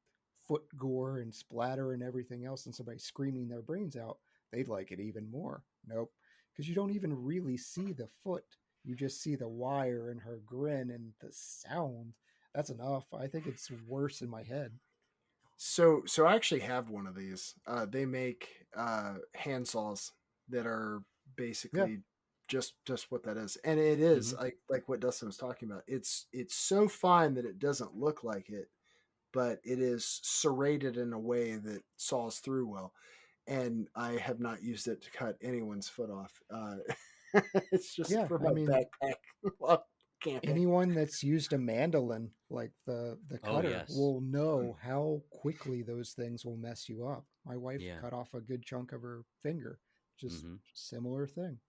foot gore and splatter and everything else and somebody screaming their brains out, they'd like it even more. Nope. Because you don't even really see the foot. You just see the wire and her grin and the sound. That's enough. I think it's worse in my head. So I actually have one of these. They make hand saws that are Yeah. basically just what that is, and it is Mm-hmm. like what Dustin was talking about. It's so fine that it doesn't look like it, but it is serrated in a way that saws through well. And I have not used it to cut anyone's foot off. It's just Yeah. for I my mean, backpack while camping. anyone that's used a mandolin, like the Oh, cutter, yes. will know how quickly those things will mess you up. My wife Yeah. cut off a good chunk of her finger. Just Mm-hmm. similar thing.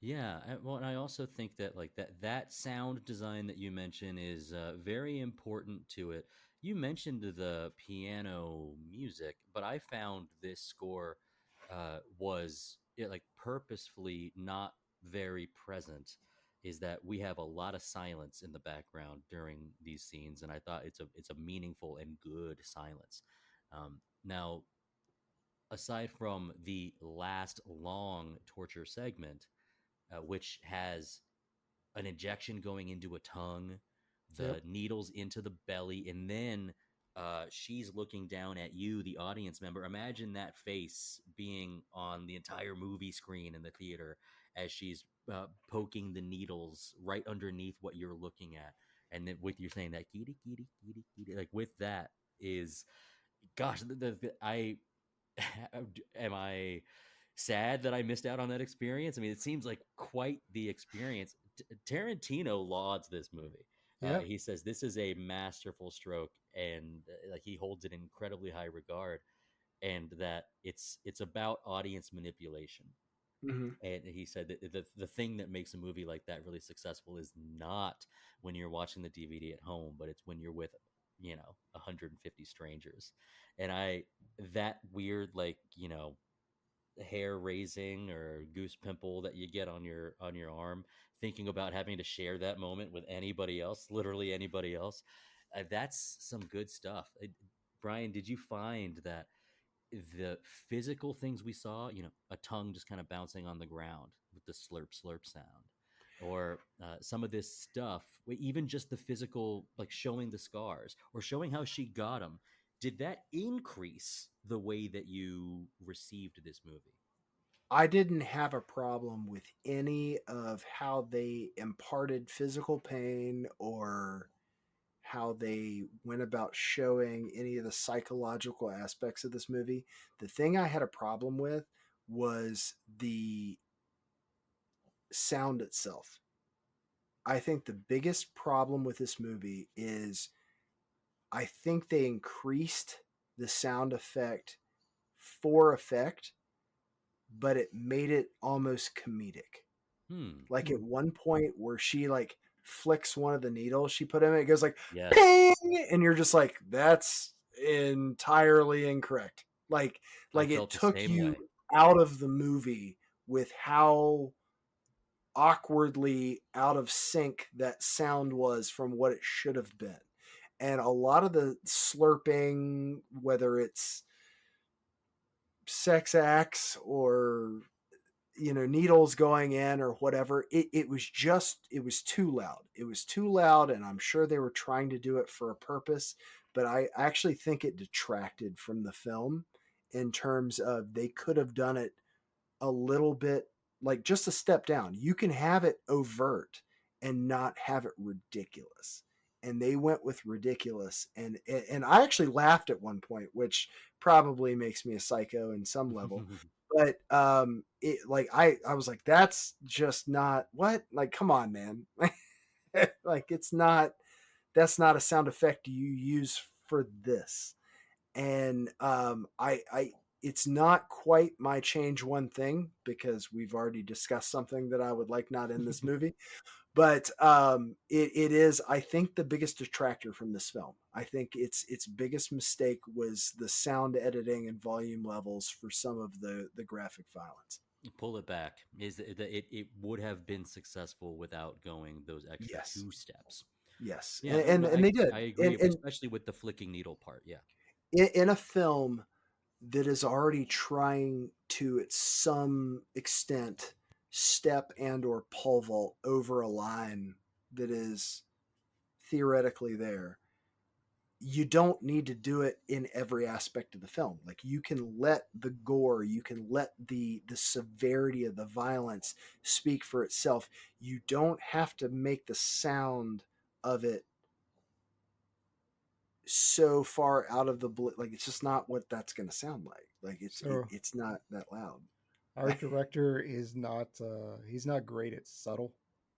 Yeah, well, and I also think that, like, that sound design that you mentioned is very important to it. You mentioned the piano music, but I found this score was, like, purposefully not very present. Is that we have a lot of silence in the background during these scenes, and I thought it's a meaningful and good silence. Now, aside from the last long torture segment, which has an injection going into a tongue, Yep. the needles into the belly, and then she's looking down at you, the audience member. Imagine that face being on the entire movie screen in the theater as she's poking the needles right underneath what you're looking at. And then with you saying that, kitty, kitty, kitty, kitty, like, with that is, gosh, I am I sad that I missed out on that experience? I mean, it seems like quite the experience. Tarantino lauds this movie. Yeah. He says this is a masterful stroke, and like, he holds it in incredibly high regard, and that it's about audience manipulation. Mhm. And he said that the thing that makes a movie like that really successful is not when you're watching the DVD at home, but it's when you're with, 150 strangers. And that weird, like, hair raising or goose pimple that you get on your arm, thinking about having to share that moment with anybody else, literally anybody else, that's some good stuff. Bryan, did you find that the physical things we saw, a tongue just kind of bouncing on the ground with the slurp slurp sound, or some of this stuff, even just the physical, like showing the scars or showing how she got them, did that increase the way that you received this movie? I didn't have a problem with any of how they imparted physical pain or how they went about showing any of the psychological aspects of this movie. The thing I had a problem with was the sound itself. I think the biggest problem with this movie is I think they increased the sound effect for effect, but it made it almost comedic. Like at one point where she like flicks one of the needles she put in it goes like Yes. ping, and you're just like, that's entirely incorrect. Like it took you way. out of the movie with how awkwardly out of sync that sound was from what it should have been. And a lot of the slurping, whether it's sex acts or needles going in or whatever, it was too loud. It was too loud, and I'm sure they were trying to do it for a purpose, but I actually think it detracted from the film in terms of they could have done it a little bit, like just a step down. You can have it overt and not have it ridiculous, and they went with ridiculous, and I actually laughed at one point, which probably makes me a psycho in some level. But it, like I was like, that's just not what, like, come on, man. Like, that's not a sound effect you use for this. And I it's not quite my change one thing, because we've already discussed something that I would like not in this movie. But it is, I think, the biggest detractor from this film. I think its biggest mistake was the sound editing and volume levels for some of the graphic violence. Pull it back. It would have been successful without going those extra Yes. 2 steps. Yes, Yeah, and they did. I agree, And especially with the flicking needle part. Yeah. in a film that is already trying to, at some extent, step and or pole vault over a line that is theoretically there, you don't need to do it in every aspect of the film. Like, you can let the gore, you can let the severity of the violence speak for itself. You don't have to make the sound of it so far out of the like, it's just not what that's going to sound like. Like, it's not that loud. Our director is not he's not great at subtle.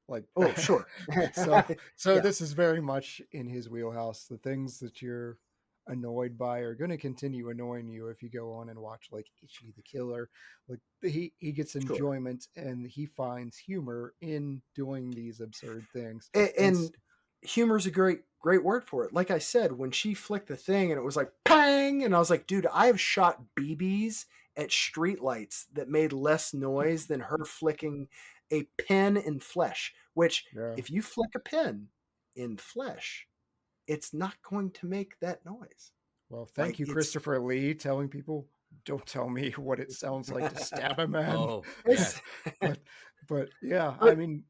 Like, oh, sure. so Yeah. this is very much in his wheelhouse. The things that you're annoyed by are going to continue annoying you if you go on and watch like Ichi the Killer. Like, he gets enjoyment, and he finds humor in doing these absurd things. And humor's a great word for it. Like I said, when she flicked the thing and it was like pang, and I was like, dude, I have shot BBs at streetlights that made less noise than her flicking a pen in flesh. Which, if you flick a pen in flesh, it's not going to make that noise. Well, thank you, Christopher Lee, telling people, don't tell me what it sounds like to stab a man. Oh, yes. but yeah, I mean,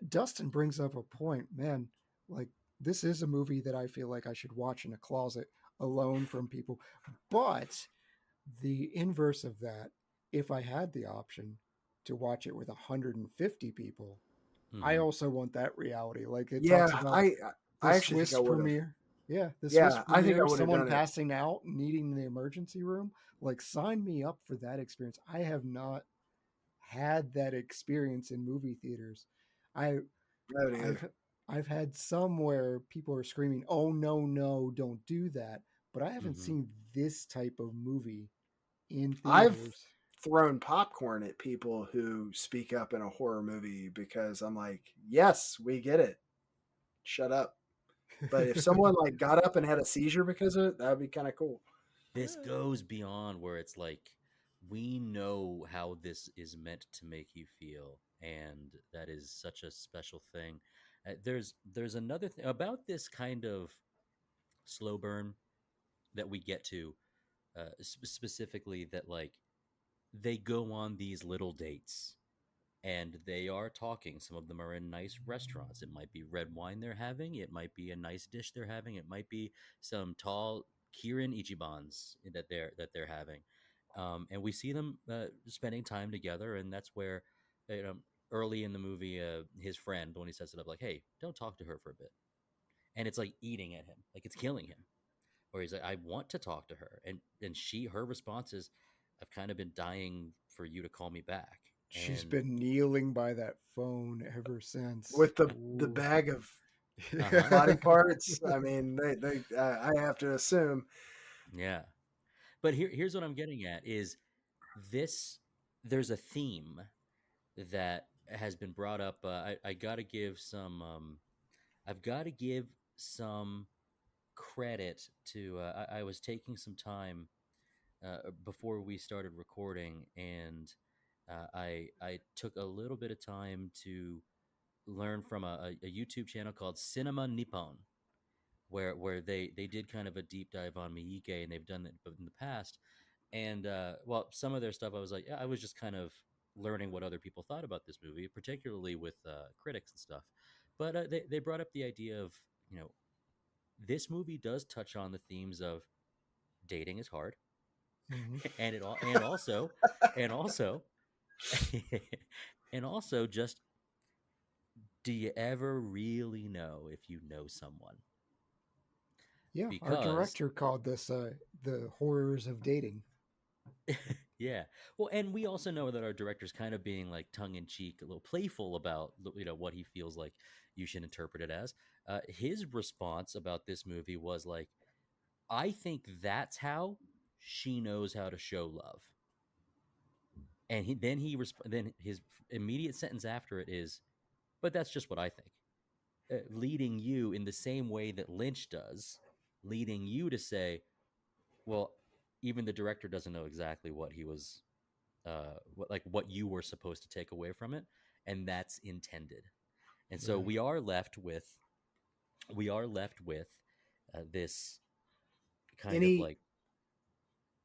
Dustin brings up a point, man. Like, this is a movie that I feel like I should watch in a closet alone from people. But the inverse of that, if I had the option to watch it with 150 people, I also want that reality. Like, it talks about I actually Swiss think I would've. premiere. Yeah, the Yeah, Swiss I think I premiere, would've someone done it. passing out, needing the emergency room. Like, sign me up for that experience. I have not had that experience in movie theaters. I've had some where people are screaming, "Oh no, don't do that!" But I haven't seen this type of movie in theaters. I've thrown popcorn at people who speak up in a horror movie because I'm like, yes, we get it. Shut up. But if someone like got up and had a seizure because of it, that'd be kind of cool. This goes beyond where it's like, we know how this is meant to make you feel, and that is such a special thing. There's another thing about this kind of slow burn that we get to, specifically that like they go on these little dates and they are talking. Some of them are in nice restaurants. It might be red wine they're having. It might be a nice dish they're having. It might be some tall Kirin Ichibans that they're having. And we see them spending time together, and that's where, you know, early in the movie, his friend, when he sets it up, like, "Hey, don't talk to her for a bit," and it's like eating at him, like it's killing him. Or he's like, "I want to talk to her," and her response is, "I've kind of been dying for you to call me back." She's And been kneeling by that phone ever since. with the Ooh. bag of Uh-huh. body parts. I mean, I have to assume. Yeah. But here's what I'm getting at is this there's a theme that has been brought up. I got to give some I've got to give some credit to I was taking some time before we started recording, and I took a little bit of time to learn from a YouTube channel called Cinema Nippon, where they did kind of a deep dive on Miyuki, and they've done it in the past. And well, some of their stuff I was like, yeah, I was just kind of learning what other people thought about this movie, particularly with critics and stuff. But they brought up the idea of, you know, this movie does touch on the themes of dating is hard, Mhm. and and also and also just, do you ever really know if you know someone? Yeah, our Because director called this the horrors of dating. yeah. Well, and we also know that our director's kind of being like tongue in cheek, a little playful about, you know, what he feels like you should interpret it as. His response about this movie was like, "I think that's how she knows how to show love." And then his immediate sentence after it is, "But that's just what I think." Leading you in the same way that Lynch does, leading you to say, "Well, even the director doesn't know exactly what he was what you were supposed to take away from it, and that's intended." And so Right. we are left with this kind of Any, like,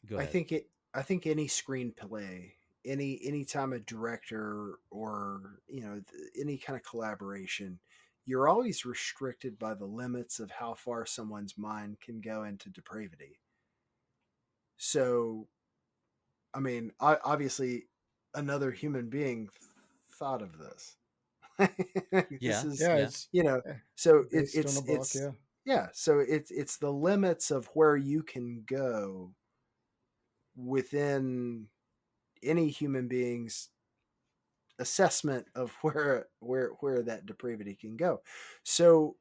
go I ahead. think it. I think any screenplay, any time a director or any kind of collaboration, you're always restricted by the limits of how far someone's mind can go into depravity. So, I mean, obviously, another human being thought of this. This Yeah, is, Yeah, yeah, it's you know, so based on a book. it's Yeah. yeah, so it's the limits of where you can go within any human being's assessment of where that depravity can go. So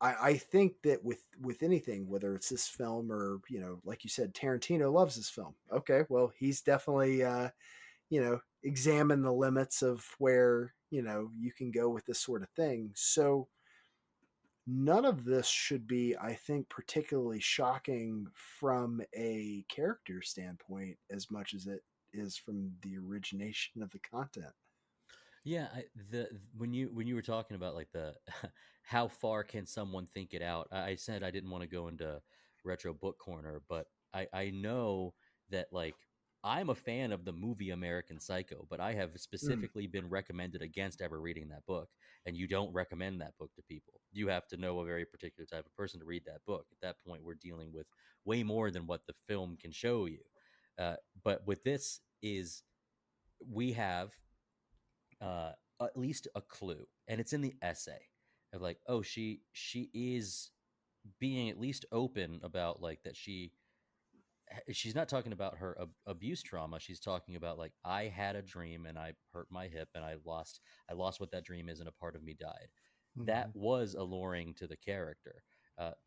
I think that with anything, whether it's this film or like you said, Tarantino loves this film. Okay, well, he's definitely examine the limits of where you can go with this sort of thing. So none of this should be, I think, particularly shocking from a character standpoint as much as it is from the origination of the content. yeah. The when you were talking about like the how far can someone think it out, I said I didn't want to go into retro book corner, but I know that like I'm a fan of the movie American Psycho, but I have Mm. specifically been recommended against ever reading that book, and you don't recommend that book to people. You have to know a very particular type of person to read that book. At that point, we're dealing with way more than what the film can show you. But with this is we have uh, at least a clue, and it's in the essay of like, oh, she is being at least open about like that she's not talking about her abuse trauma. She's talking about like, I had a dream and I hurt my hip and I lost what that dream is and a part of me died. That Mhm. was alluring to the character.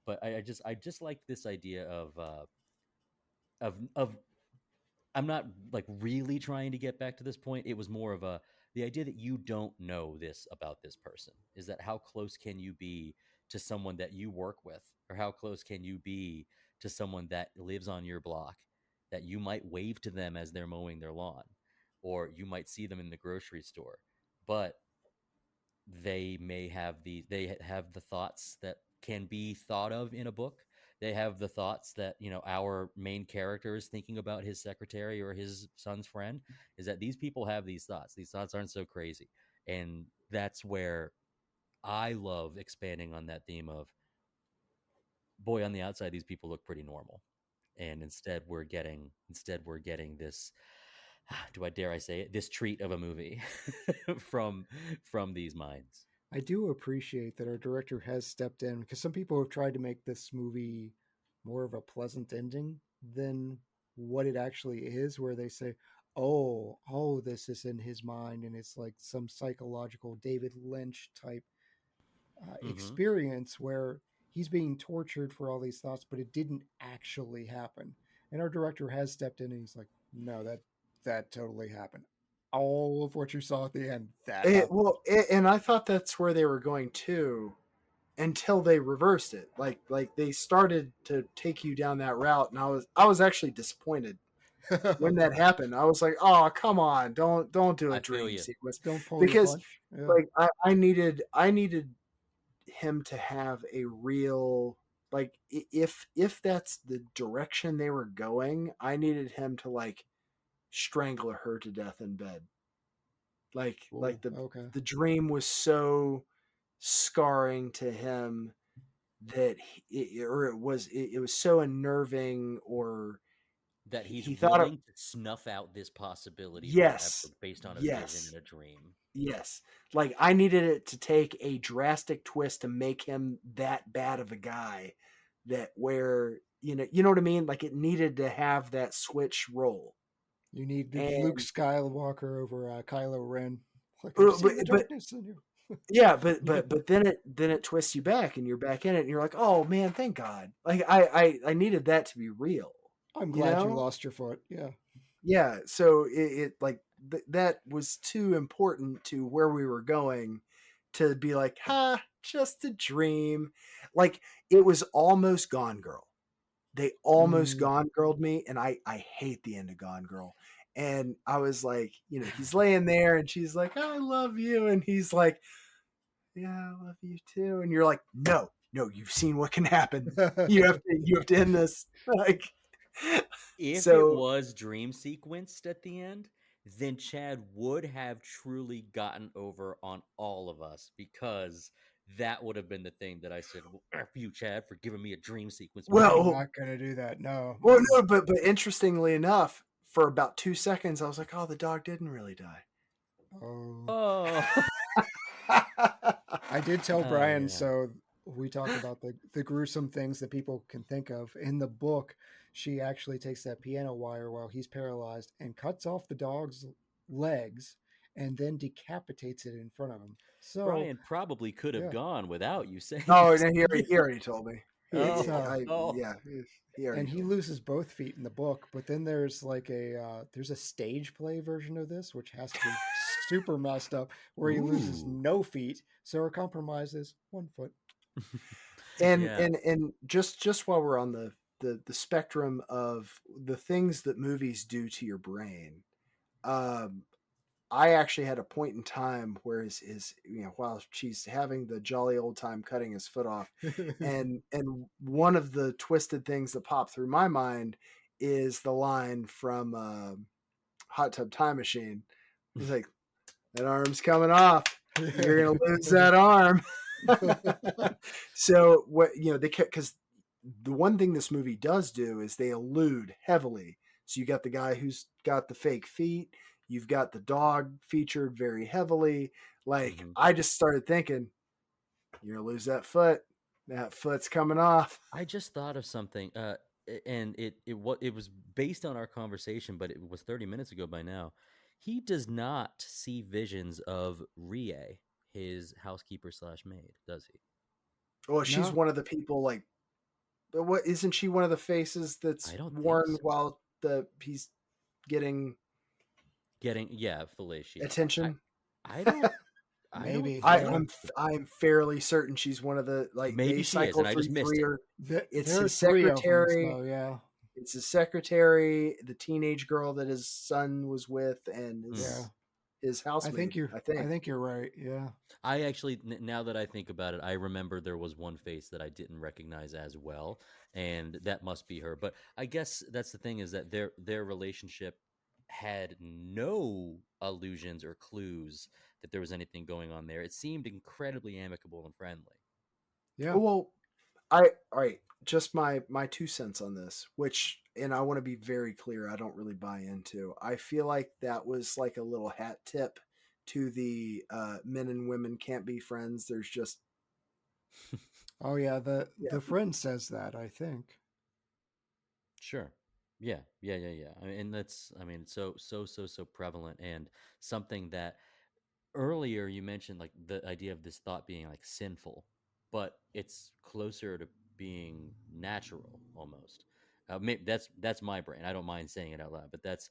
But I just like this idea of I'm not like really trying to get back to this point. It was more of the idea that you don't know this about this person. Is that how close can you be to someone that you work with, or how close can you be to someone that lives on your block, that you might wave to them as they're mowing their lawn, or you might see them in the grocery store, but they have the thoughts that can be thought of in a book. they have the thoughts that, you know, our main character is thinking about his secretary or his son's friend, is that these people have these thoughts. These thoughts aren't so crazy. And that's where I love expanding on that theme of, boy, on the outside, these people look pretty normal. And instead we're getting this, do I dare I say it, this treat of a movie from these minds. I do appreciate that our director has stepped in, because some people have tried to make this movie more of a pleasant ending than what it actually is, where they say, oh, this is in his mind, and it's like some psychological David Lynch type experience where he's being tortured for all these thoughts, but it didn't actually happen. And our director has stepped in and he's like, no, that totally happened. All of what you saw at the end, and I thought that's where they were going to, until they reversed it. Like they started to take you down that route, and I was actually disappointed when that happened. I was like, oh, come on, don't do a dream sequence. Don't pull because your punch. Yeah. like I needed him to have a real, like, if that's the direction they were going, I needed him to like strangle her to death in bed. The dream was so scarring to him that it was so unnerving, or that he thought willing to snuff out this possibility based on a vision in a dream. Yes. Like, I needed it to take a drastic twist to make him that bad of a guy, that where, you know what I mean? Like, it needed to have that switch roll. You need Luke Skywalker over Kylo Ren. Like, the darkness in you. Yeah, but then it twists you back, and you're back in it, and you're like, oh man, thank God. Like, I needed that to be real. I'm glad you lost your foot. Yeah. Yeah. So it like that was too important to where we were going to be like, just a dream. Like, it was almost Gone Girl. They almost Gone Girled me, and I hate the end of Gone Girl. And I was like, he's laying there, and she's like, I love you, and he's like, yeah, I love you too. And you're like, no, you've seen what can happen. You have to end this. Like, if it was dream sequenced at the end, then Chad would have truly gotten over on all of us, because that would have been the thing that I said, well, F you, Chad, for giving me a dream sequence. Well, I'm not going to do that. No. Well, no, but interestingly enough, for about 2 seconds, I was like, oh, the dog didn't really die. Oh. I did tell Bryan, so we talked about the gruesome things that people can think of. In the book, she actually takes that piano wire while he's paralyzed and cuts off the dog's legs and then decapitates it in front of him. So Bryan probably could have gone without you saying. Oh, and he already told me. He loses both feet in the book, but then there's like there's a stage play version of this, which has to be super messed up, where he loses no feet. So our compromise is 1 foot. And just while we're on the spectrum of the things that movies do to your brain, I actually had a point in time where his while she's having the jolly old time cutting his foot off, and one of the twisted things that popped through my mind is the line from Hot Tub Time Machine. He's like, that arm's coming off. You're gonna lose that arm. So what because the one thing this movie does do is they allude heavily. So you got the guy who's got the fake feet. You've got the dog featured very heavily. Like, I just started thinking, you're gonna lose that foot. That foot's coming off. I just thought of something, and it was based on our conversation, but it was 30 minutes ago by now. He does not see visions of Rie, his housekeeper / maid, does he? Well, she's one of the people. Like, what isn't she one of the faces that's worn while he's getting fellatio attention? I don't. Maybe I'm fairly certain she's one of the, like, maybe she is, and I just missed it. It's his secretary. Yeah, it's his secretary, the teenage girl that his son was with, and his I housemaid. think you're. I think. I think you're right. Yeah. I actually, now that I think about it, I remember there was one face that I didn't recognize as well, and that must be her. But I guess that's the thing, is that their relationship had no allusions or clues that there was anything going on there. It seemed incredibly amicable and friendly. Yeah. Well, all right. Just my 2 cents on this, which, and I want to be very clear, I don't really buy into. I feel like that was like a little hat tip to the men and women can't be friends. There's just Oh yeah. The yeah. the friend says that. I think. Sure. Yeah. I mean, and that's, I mean, so prevalent, and something that earlier you mentioned, like the idea of this thought being like sinful, but it's closer to being natural almost. Maybe that's my brain. I don't mind saying it out loud, but that's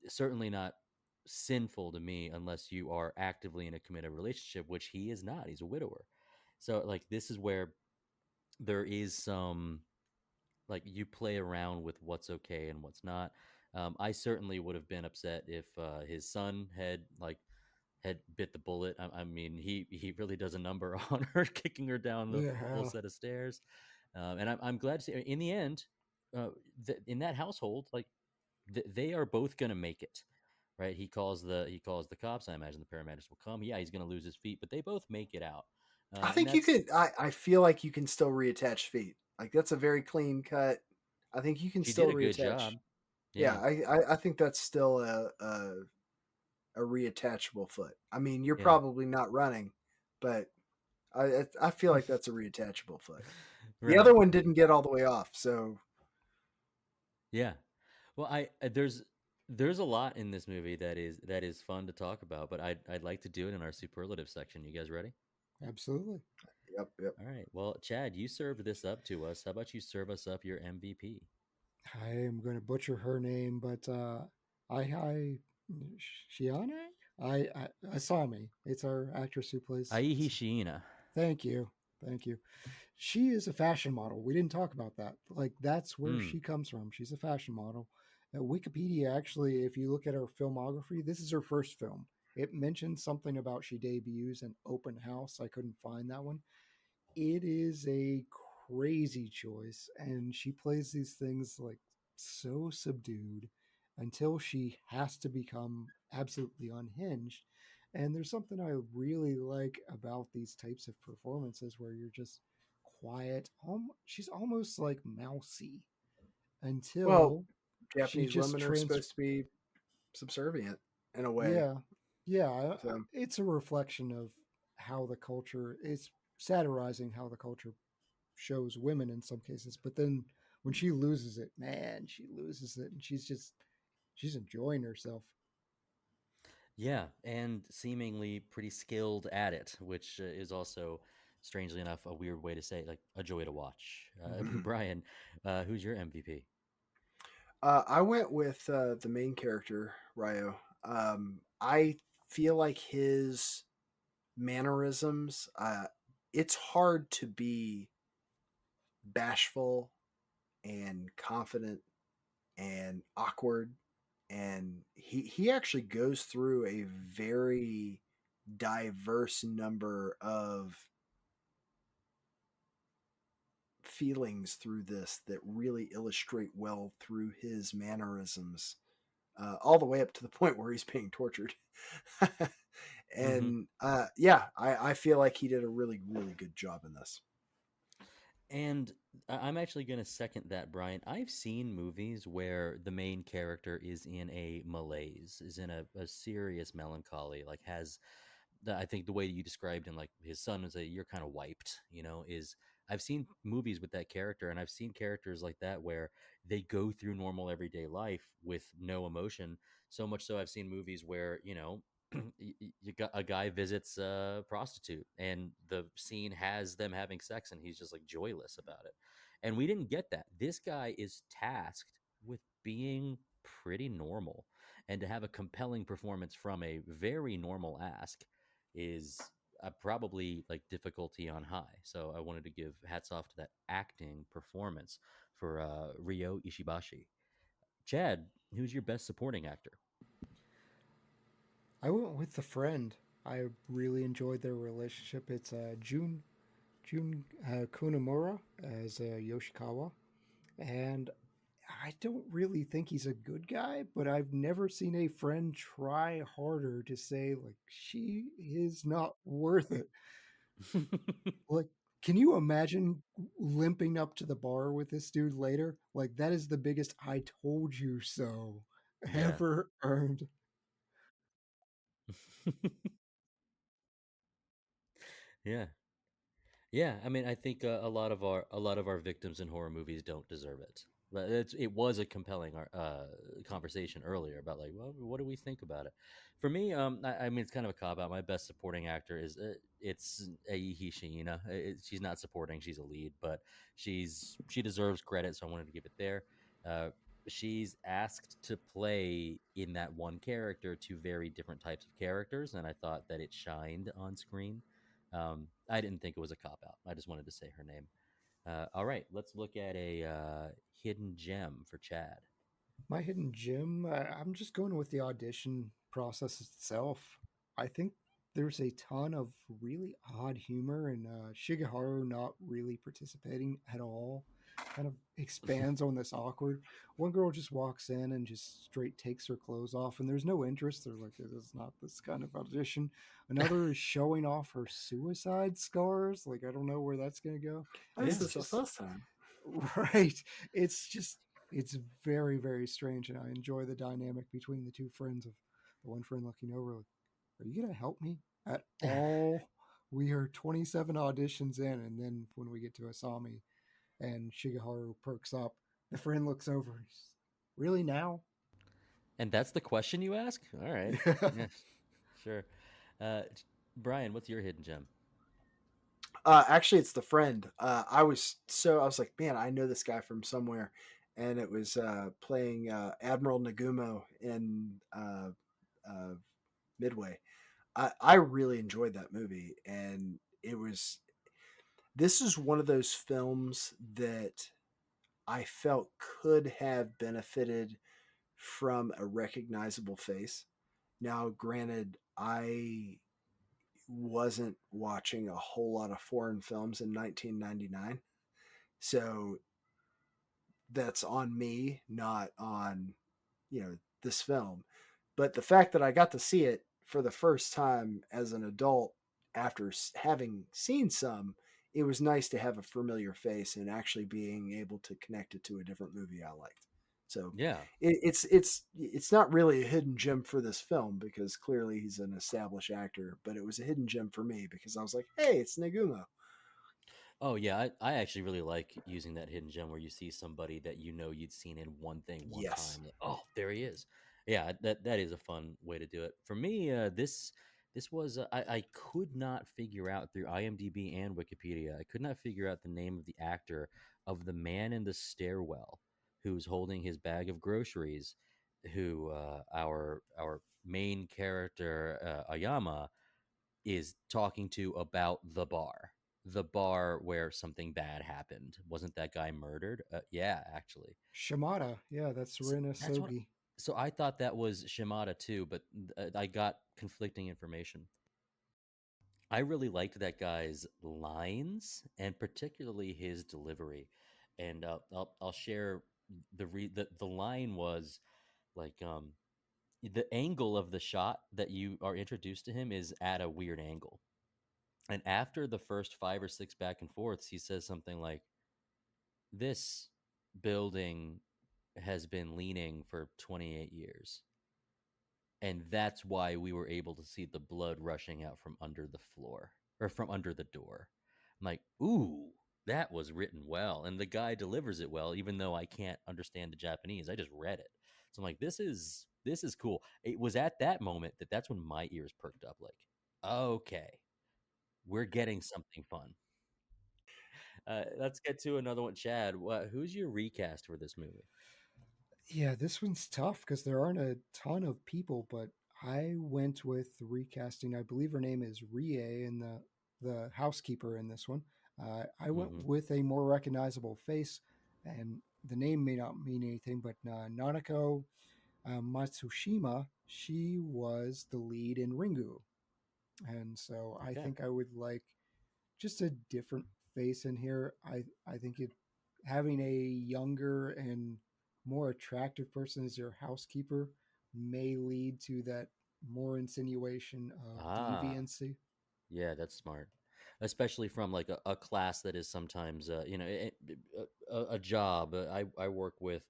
certainly not sinful to me unless you are actively in a committed relationship, which he is not. He's a widower. So like this is where there is some, like, you play around with what's okay and what's not. I certainly would have been upset if his son had bit the bullet. I mean, he really does a number on her, kicking her down the whole Yeah. set of stairs. And I'm glad to see in the end, in that household, like they are both gonna make it. Right? He calls the cops. I imagine the paramedics will come. Yeah, he's gonna lose his feet, but they both make it out. I And think you that's could. I feel like you can still reattach feet. Like that's a very clean cut. I think you can She still did a good reattach. job. Yeah, Yeah, I think that's still a reattachable foot. I mean, you're yeah. probably not running, but I feel like that's a reattachable foot. The other Right. one didn't get all the way off, so Yeah. Well, there's a lot in this movie that is fun to talk about, but I'd like to do it in our superlative section. You guys ready? Absolutely. yep. All right. Well, Chad, you served this up to us. How about you serve us up your MVP? I am going to butcher her name, but I Shiana. I saw me. It's our actress who plays. Eihi Shiina. Thank you. Thank you. She is a fashion model. We didn't talk about that. Like, that's where Mm. she comes from. She's a fashion model. Wikipedia, actually, if you look at her filmography, this is her first film. It mentions something about she debuts in Open House. I couldn't find that one. It is a crazy choice, and she plays these things like so subdued until she has to become absolutely unhinged. And there's something I really like about these types of performances where you're just quiet. She's almost like mousy Well, until she Japanese just women are supposed to be subservient in a way. Yeah, yeah. So It's a reflection of how the culture. It's satirizing how the culture shows women in some cases, but then when she loses it, man, she loses it, and she's enjoying herself. Yeah, and seemingly pretty skilled at it, which is also, strangely enough, a weird way to say it, like a joy to watch. Brian, who's your MVP? I went with the main character, Ryo. I feel like his mannerisms, it's hard to be bashful and confident and awkward. And he actually goes through a very diverse number of feelings through this that really illustrate well through his mannerisms, all the way up to the point where he's being tortured. Hmm. And yeah, I feel like he did a really, really good job in this. And I'm actually going to second that, Brian. I've seen movies where the main character is in a malaise, is in a serious melancholy, like has I think the way you described him, like his son is you're kind of wiped, is I've seen movies with that character, and I've seen characters like that where they go through normal everyday life with no emotion. So much so, I've seen movies where you got a guy visits a prostitute, and the scene has them having sex, and he's just like joyless about it. And we didn't get that. This guy is tasked with being pretty normal, and to have a compelling performance from a very normal ask is probably like difficulty on high. So I wanted to give hats off to that acting performance for Ryo Ishibashi. Chad, who's your best supporting actor? I went with the friend. I really enjoyed their relationship. It's Jun Kunimura as Yoshikawa, and I don't really think he's a good guy, but I've never seen a friend try harder to say like she is not worth it. Like, can you imagine limping up to the bar with this dude later? Like, that is the biggest "I told you so" Yeah. ever earned. Yeah. Yeah, I mean, I think a lot of our victims in horror movies don't deserve it. But it was a compelling conversation earlier about like, well, what do we think about it? For me, I mean, it's kind of a cop out. My best supporting actor is it's Eihi Shiina. She's not supporting; she's a lead, but she deserves credit, so I wanted to give it there. Uh, she's asked to play in that one character two very different types of characters, and I thought that it shined on screen. I didn't think it was a cop out. I just wanted to say her name. All right, let's look at a hidden gem for Chad. My hidden gem, I'm just going with the audition process itself. I think there's a ton of really odd humor, and Shigeharu not really participating at all kind of expands on this awkward. One girl just walks in and just straight takes her clothes off, and there's no interest. They're like, this is not this kind of audition. Another is showing off her suicide scars. Like, I don't know where that's going to go. And This it's is the just, first time. right. It's just it's very very strange, and I enjoy the dynamic between the two friends. Of the one friend looking over like, are you gonna help me at all? We are 27 auditions in, and then when we get to Asami and Shigeharu perks up, the friend looks over, he's, really now? And that's the question you ask? All right. Yeah. Yeah, sure. Brian, what's your hidden gem? Actually, it's the friend. I was like, man, I know this guy from somewhere, and it was playing Admiral Nagumo in uh, Midway. I really enjoyed that movie, and it was. This is one of those films that I felt could have benefited from a recognizable face. Now, granted, I wasn't watching a whole lot of foreign films in 1999. So that's on me, not on, this film. But the fact that I got to see it for the first time as an adult after having seen some, it was nice to have a familiar face and actually being able to connect it to a different movie I liked. So Yeah. it's not really a hidden gem for this film because clearly he's an established actor, but it was a hidden gem for me because I was like, hey, it's Nagumo. Oh yeah, I actually really like using that hidden gem where you see somebody that you know you'd seen in one thing one Yes. time. Like, oh, there he is. Yeah, that is a fun way to do it. For me, this was I could not figure out through IMDb and Wikipedia. I could not figure out the name of the actor of the man in the stairwell who's holding his bag of groceries. Who our main character Ayama is talking to about the bar where something bad happened. Wasn't that guy murdered? Yeah, actually. Shimada, yeah, that's So Rin that's what. Sogi. So I thought that was Shimada too, but I got conflicting information. I really liked that guy's lines and particularly his delivery. And I'll share the line was like the angle of the shot that you are introduced to him is at a weird angle. And after the first five or six back and forths, he says something like, "This building has been leaning for 28 years." And that's why we were able to see the blood rushing out from under the floor or from under the door. I'm like, ooh, that was written well. And the guy delivers it well, even though I can't understand the Japanese. I just read it. So I'm like, this is cool. It was at that moment that's when my ears perked up like, okay, we're getting something fun. Let's get to another one. Chad, who's your recast for this movie? Yeah, this one's tough because there aren't a ton of people, but I went with recasting. I believe her name is Rie, and the housekeeper in this one. I went Hmm. with a more recognizable face, and the name may not mean anything, but Nanako Matsushima, she was the lead in Ringu. And so I Okay. think I would like just a different face in here. I think it having a younger and more attractive person as your housekeeper may lead to that more insinuation of Ah, deviancy. yeah, that's smart. Especially from like a class that is sometimes, a job. I work with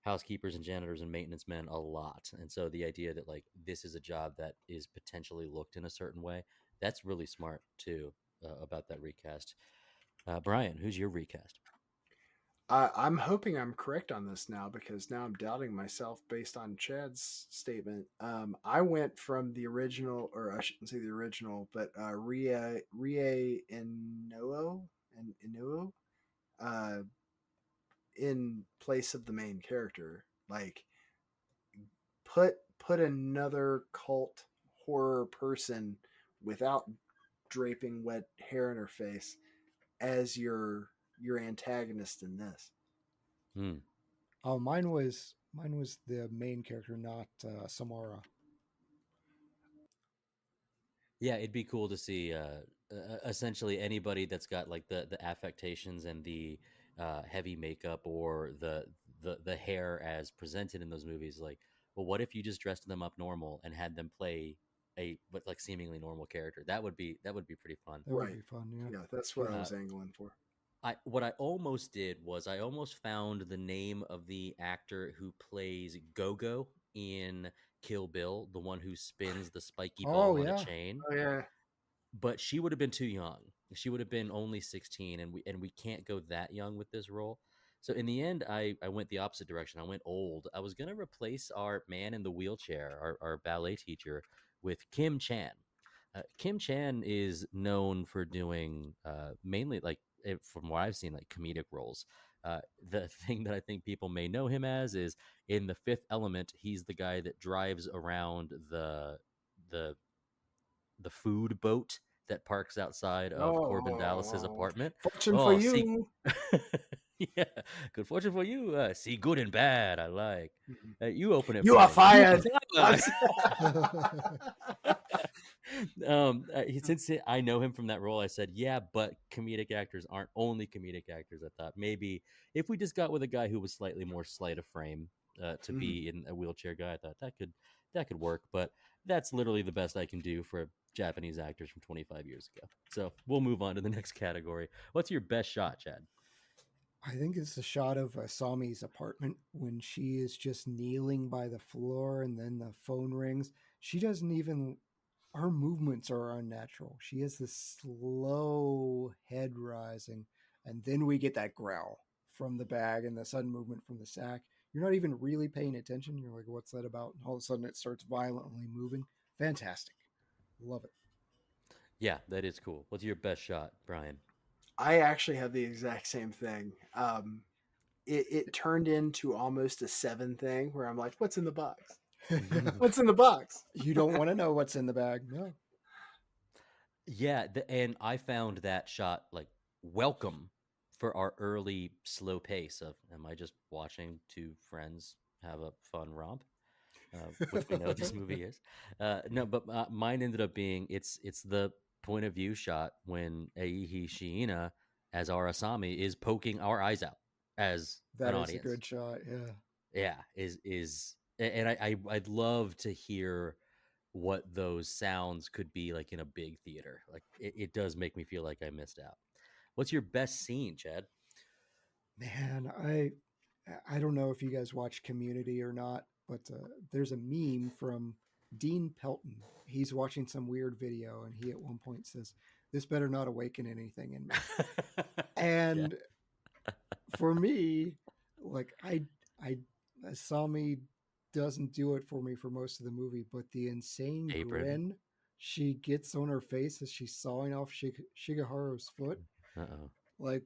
housekeepers and janitors and maintenance men a lot. And so the idea that like this is a job that is potentially looked in a certain way, that's really smart too, about that recast. Bryan, who's your recast? I'm hoping I'm correct on this now because now I'm doubting myself based on Chad's statement. I went from the original, or I shouldn't say the original, but Rie Inuo, uh, in place of the main character. Like put another cult horror person without draping wet hair in her face as your antagonist in this. Hmm. Oh, mine was the main character, not Samara. Yeah, it'd be cool to see essentially anybody that's got like the affectations and the heavy makeup or the hair as presented in those movies. Like, well, what if you just dressed them up normal and had them play a but like seemingly normal character? That would be pretty fun. That would Right. be fun, yeah. Yeah, that's what I Uh, was angling for. what I almost did was I almost found the name of the actor who plays Gogo in Kill Bill, the one who spins the spiky Oh ball on a yeah. chain. Oh yeah. But she would have been too young. She would have been only 16, and we can't go that young with this role. So in the end, I went the opposite direction. I went old. I was gonna replace our man in the wheelchair, our ballet teacher, with Kim Chan. Kim Chan is known for doing mainly like from what I've seen like comedic roles. The thing that I think people may know him as is in The Fifth Element. He's the guy that drives around the the food boat that parks outside of Corbin Dallas's Oh, apartment. fortune for Oh, see, you. yeah, good fortune for you. See good and bad. I like. You open it You for are me. You are fired. fired. Since I know him from that role, I said, yeah, but comedic actors aren't only comedic actors. I thought maybe if we just got with a guy who was slightly more sleight of frame to be in a wheelchair guy, I thought that could work. But that's literally the best I can do for Japanese actors from 25 years ago. So we'll move on to the next category. What's your best shot, Chad? I think it's a shot of Asami's apartment when she is just kneeling by the floor and then the phone rings. She doesn't even, her movements are unnatural. She has this slow head rising, and then we get that growl from the bag and the sudden movement from the sack. You're not even really paying attention. You're like, what's that about? And all of a sudden it starts violently moving. Fantastic. Love it. Yeah, that is cool. What's your best shot, Bryan? I actually have the exact same thing. It turned into almost a 7 thing where I'm like, what's in the box? What's in the box? You don't want to know what's in the bag. No. Yeah, and I found that shot like welcome for our early slow pace of am I just watching two friends have a fun romp, which we know this movie is. No, but mine ended up being it's the point of view shot when Eihi Shiina as our Asami is poking our eyes out as That an is a audience. good shot. Yeah. Yeah, and I'd love to hear what those sounds could be like in a big theater. Like it does make me feel like I missed out. What's your best scene, Chad? Man, I don't know if you guys watch Community or not, but there's a meme from Dean Pelton. He's watching some weird video, and he at one point says, "This better not awaken anything in me." Yeah. And for me, like I Asami doesn't do it for me for most of the movie, but the insane Apron. grin she gets on her face as she's sawing off Shigeharu's foot, Uh-oh. like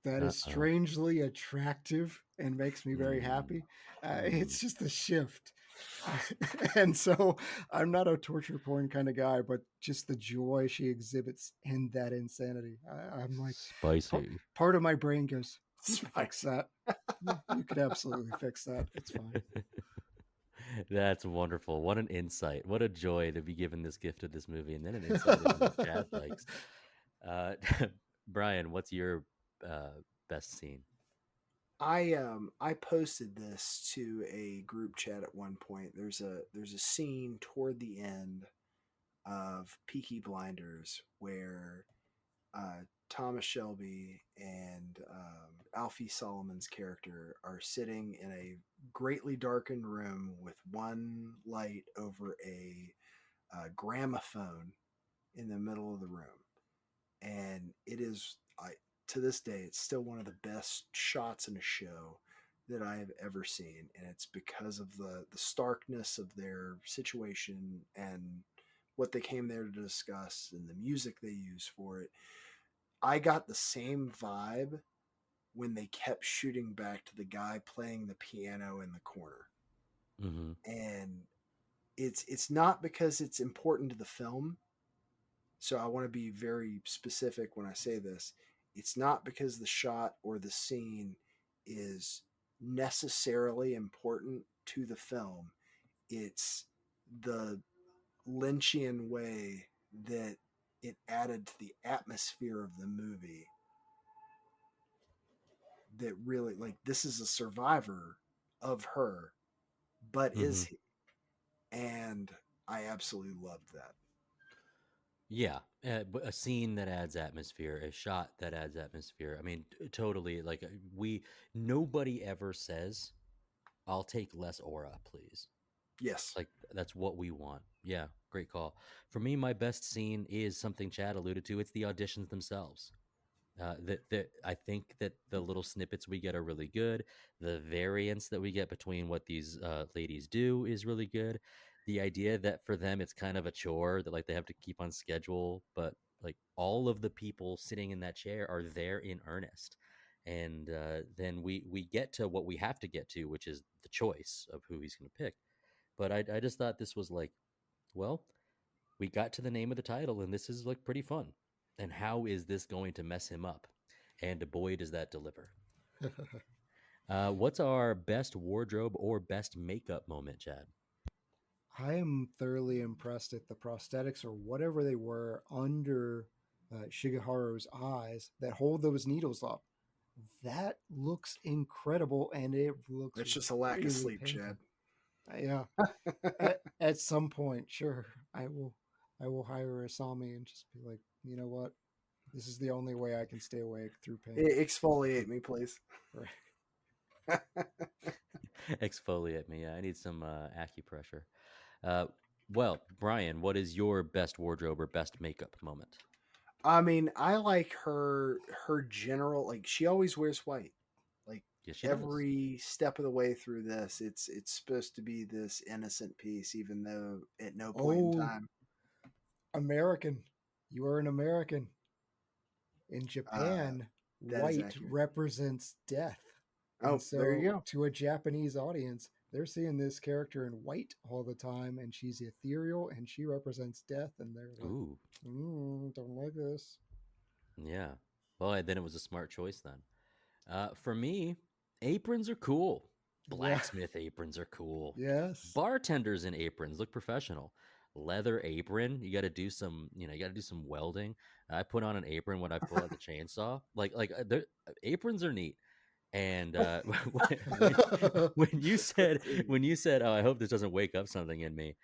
that is Uh-oh. strangely attractive and makes me very happy. It's just a shift. And so I'm not a torture porn kind of guy, but just the joy she exhibits in that insanity. I'm like, Spicy. part of my brain goes, you can fix that. You could absolutely fix that. It's fine. That's wonderful. What an insight. What a joy to be given this gift of this movie, and then an insight into what Chad likes. Uh, Bryan, what's your best scene? I posted this to a group chat at one point. There's a scene toward the end of Peaky Blinders where Thomas Shelby and Alfie Solomon's character are sitting in a greatly darkened room with one light over a gramophone in the middle of the room, and it is to this day it's still one of the best shots in a show that I have ever seen, and it's because of the starkness of their situation and what they came there to discuss and the music they use for it. I got the same vibe when they kept shooting back to the guy playing the piano in the corner. Mm-hmm. And it's not because it's important to the film. So I want to be very specific when I say this. It's not because the shot or the scene is necessarily important to the film. It's the Lynchian way that it added to the atmosphere of the movie that really, like, this is a survivor of her, but is he? And I absolutely loved that. Yeah, but a scene that adds atmosphere, a shot that adds atmosphere. I mean, totally. Like nobody ever says, "I'll take less aura, please." Yes. Like that's what we want. Yeah, great call. For me, my best scene is something Chad alluded to. It's the auditions themselves. That I think that the little snippets we get are really good. The variance that we get between what these ladies do is really good. The idea that for them it's kind of a chore that like they have to keep on schedule, but like all of the people sitting in that chair are there in earnest. And then we get to what we have to get to, which is the choice of who he's going to pick. But I just thought this was like, well, we got to the name of the title, and this is like pretty fun. And how is this going to mess him up? And boy, does that deliver. What's our best wardrobe or best makeup moment, Chad? I am thoroughly impressed at the prosthetics or whatever they were under Shigeharu's eyes that hold those needles up. That looks incredible, and it looks. It's just a lack of sleep, painful. Chad. Yeah. at some point, sure, I will hire Asami and just be like, you know what, this is the only way I can stay awake through pain. Exfoliate me, please. Right. Exfoliate me. Yeah, I need some acupressure. Well, Bryan, what is your best wardrobe or best makeup moment? I mean, I like her general, like, she always wears white. Like, Yes, she every step of the way through this, it's supposed to be this innocent piece, even though at no point in time. American. You are an American. In Japan, white represents death. Oh, so there you go. To a Japanese audience, they're seeing this character in white all the time, and she's ethereal, and she represents death, and they're like, ooh, don't like this. Yeah. Well, then it was a smart choice then. For me, aprons are cool. Blacksmith aprons are cool. Yes. Bartenders in aprons look professional. Leather apron, you got to do some, you got to do some welding. I put on an apron when I pull out the chainsaw. Like aprons are neat. And when you said, oh, I hope this doesn't wake up something in me.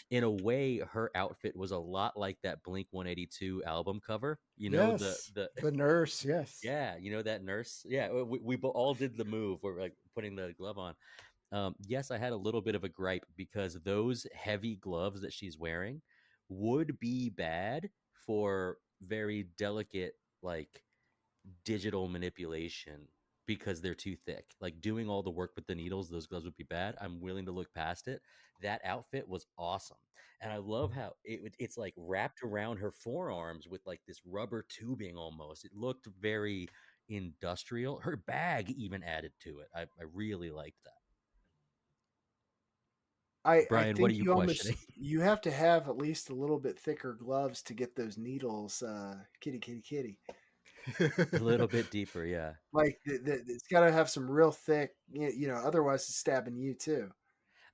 In a way, her outfit was a lot like that Blink 182 album cover. The nurse. Yes. Yeah, that nurse. Yeah, we all did the move. We're like putting the glove on. Yes, I had a little bit of a gripe because those heavy gloves that she's wearing would be bad for very delicate, like, digital manipulation because they're too thick. Like, doing all the work with the needles, those gloves would be bad. I'm willing to look past it. That outfit was awesome. And I love how it's like wrapped around her forearms with like this rubber tubing almost. It looked very industrial. Her bag even added to it. I really liked that. Bryan, I think what are you questioning? You have to have at least a little bit thicker gloves to get those needles, kitty. A little bit deeper, yeah. Like it's got to have some real thick, otherwise it's stabbing you too.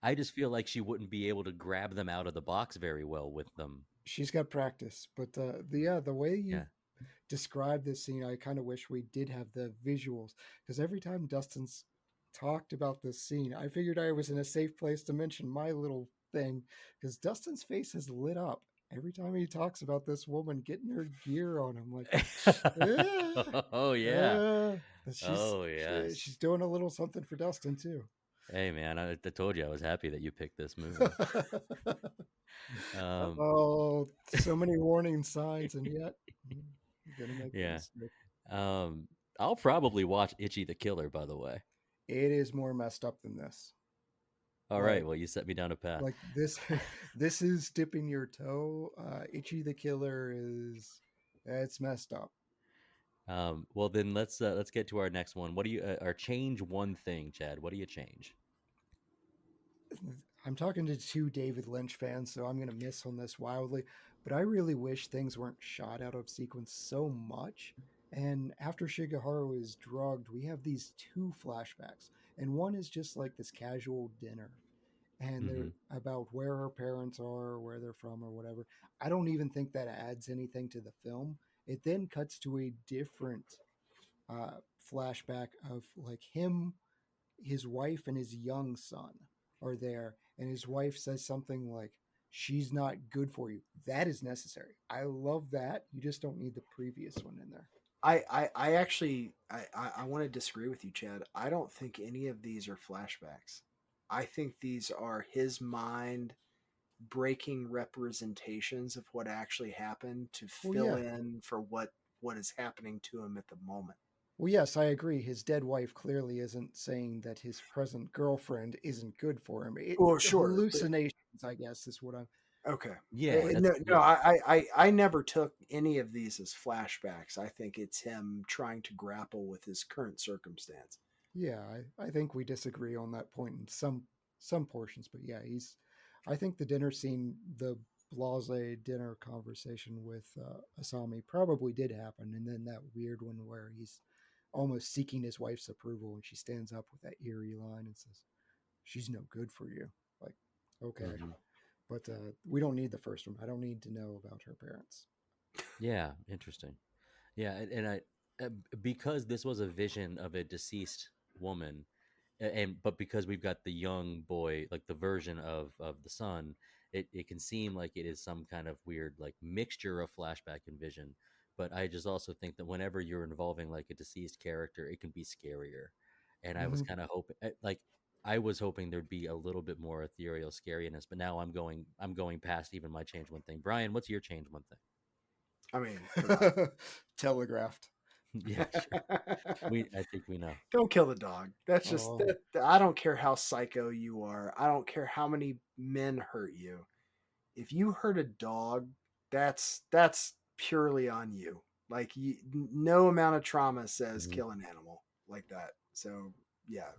I just feel like she wouldn't be able to grab them out of the box very well with them. She's got practice, but the way you Yeah. describe this scene, I kind of wish we did have the visuals, because every time Dustin's talked about this scene, I figured I was in a safe place to mention my little thing, because Dustin's face has lit up every time he talks about this woman getting her gear on him. Like, Oh yeah. she's Yes. she's doing a little something for Dustin too. Hey man, I told you I was happy that you picked this movie. Oh, so many warning signs, and yet you're gonna make Yeah. a mistake. I'll probably watch Ichi the Killer, by the way. It is more messed up than this. All right, well, you set me down a path. Like this, this is dipping your toe. Ichi the Killer it's messed up. Well, then let's get to our next one. What do you or change one thing, Chad? What do you change? I'm talking to two David Lynch fans, so I'm going to miss on this wildly. But I really wish things weren't shot out of sequence so much. And after Shigeharu is drugged, we have these two flashbacks, and one is just like this casual dinner, and they're about where her parents are, where they're from, or whatever. I don't even think that adds anything to the film. It then cuts to a different flashback of like him, his wife, and his young son are there, and his wife says something like, "She's not good for you." That is necessary. I love that. You just don't need the previous one in there. I actually I want to disagree with you, Chad. I don't think any of these are flashbacks. I think these are his mind breaking representations of what actually happened to fill in for what is happening to him at the moment. Well, yes, I agree. His dead wife clearly isn't saying that his present girlfriend isn't good for him. Sure. Hallucinations, I guess, is what I'm... Okay. Yeah. I never took any of these as flashbacks. I think it's him trying to grapple with his current circumstance. Yeah, I think we disagree on that point in some portions, but yeah, I think the dinner scene, the blase dinner conversation with Asami probably did happen, and then that weird one where he's almost seeking his wife's approval, and she stands up with that eerie line and says, "She's no good for you." Like, okay. But we don't need the first one. I don't need to know about her parents. Yeah, interesting. Yeah, and I because this was a vision of a deceased woman, but because we've got the young boy, like the version of the son, it can seem like it is some kind of weird like mixture of flashback and vision. But I just also think that whenever you're involving like a deceased character, it can be scarier. And I was kind of hoping I was hoping there'd be a little bit more ethereal scariness, but now I'm going past even my change one thing. Brian, what's your change one thing? I mean, telegraphed. Yeah, sure. I think we know. Don't kill the dog. That's just I don't care how psycho you are. I don't care how many men hurt you. If you hurt a dog, that's purely on you. Like no amount of trauma says kill an animal like that. So yeah,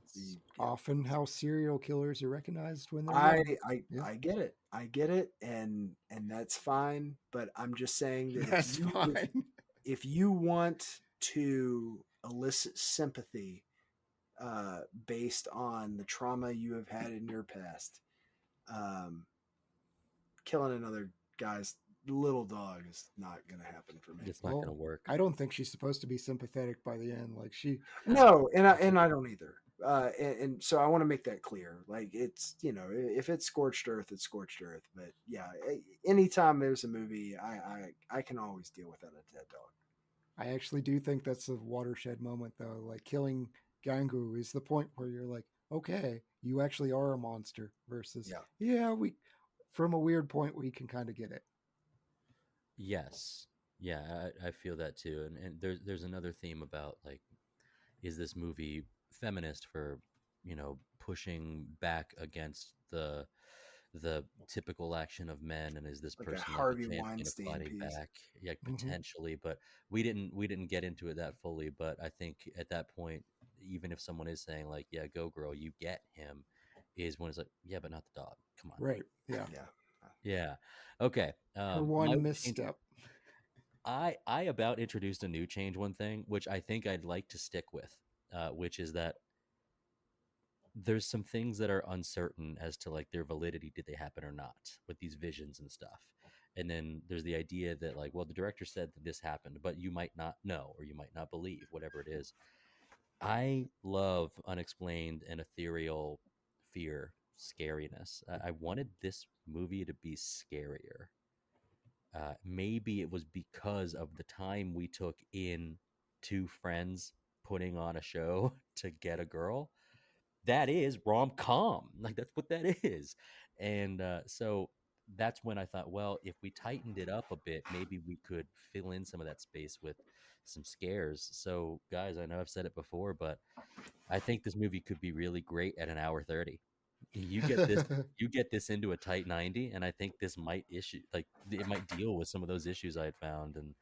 often how serial killers are recognized when they're I get it. I get it, and that's fine. But I'm just saying that that's fine. If you want to elicit sympathy based on the trauma you have had in your past, killing another guy's little dog is not going to happen for me. It's not going to work. I don't think she's supposed to be sympathetic by the end. Like no, and I don't either. And so I want to make that clear. Like it's, if it's scorched earth, it's scorched earth. But yeah, anytime there's a movie, I can always deal without a dead dog. I actually do think that's a watershed moment, though. Like killing Gangu is the point where you're like, okay, you actually are a monster. Versus, we from a weird point we can kind of get it. Yes, yeah, I feel that too. And there's another theme about like, is this movie feminist for pushing back against the typical action of men, and is this like person Harvey like Weinstein fighting piece. back? Yeah, potentially, but we didn't get into it that fully. But I think at that point, even if someone is saying like, yeah, go girl, you get him, is when it's like, yeah, but not the dog. Come on, right? Yeah. Okay. Her one misstep. I about introduced a new change one thing, which I think I'd like to stick with, which is that there's some things that are uncertain as to like their validity. Did they happen or not with these visions and stuff? And then there's the idea that like, well, the director said that this happened, but you might not know or you might not believe, whatever it is. I love unexplained and ethereal fear, scariness. I wanted this movie to be scarier. Maybe it was because of the time we took in two friends putting on a show to get a girl. That is rom-com. Like that's what that is. And so that's when I thought, well, if we tightened it up a bit, maybe we could fill in some of that space with some scares. So guys, I know I've said it before, but I think this movie could be really great at an hour 30. You get this into a tight 90, and I think this might it might deal with some of those issues I had found, and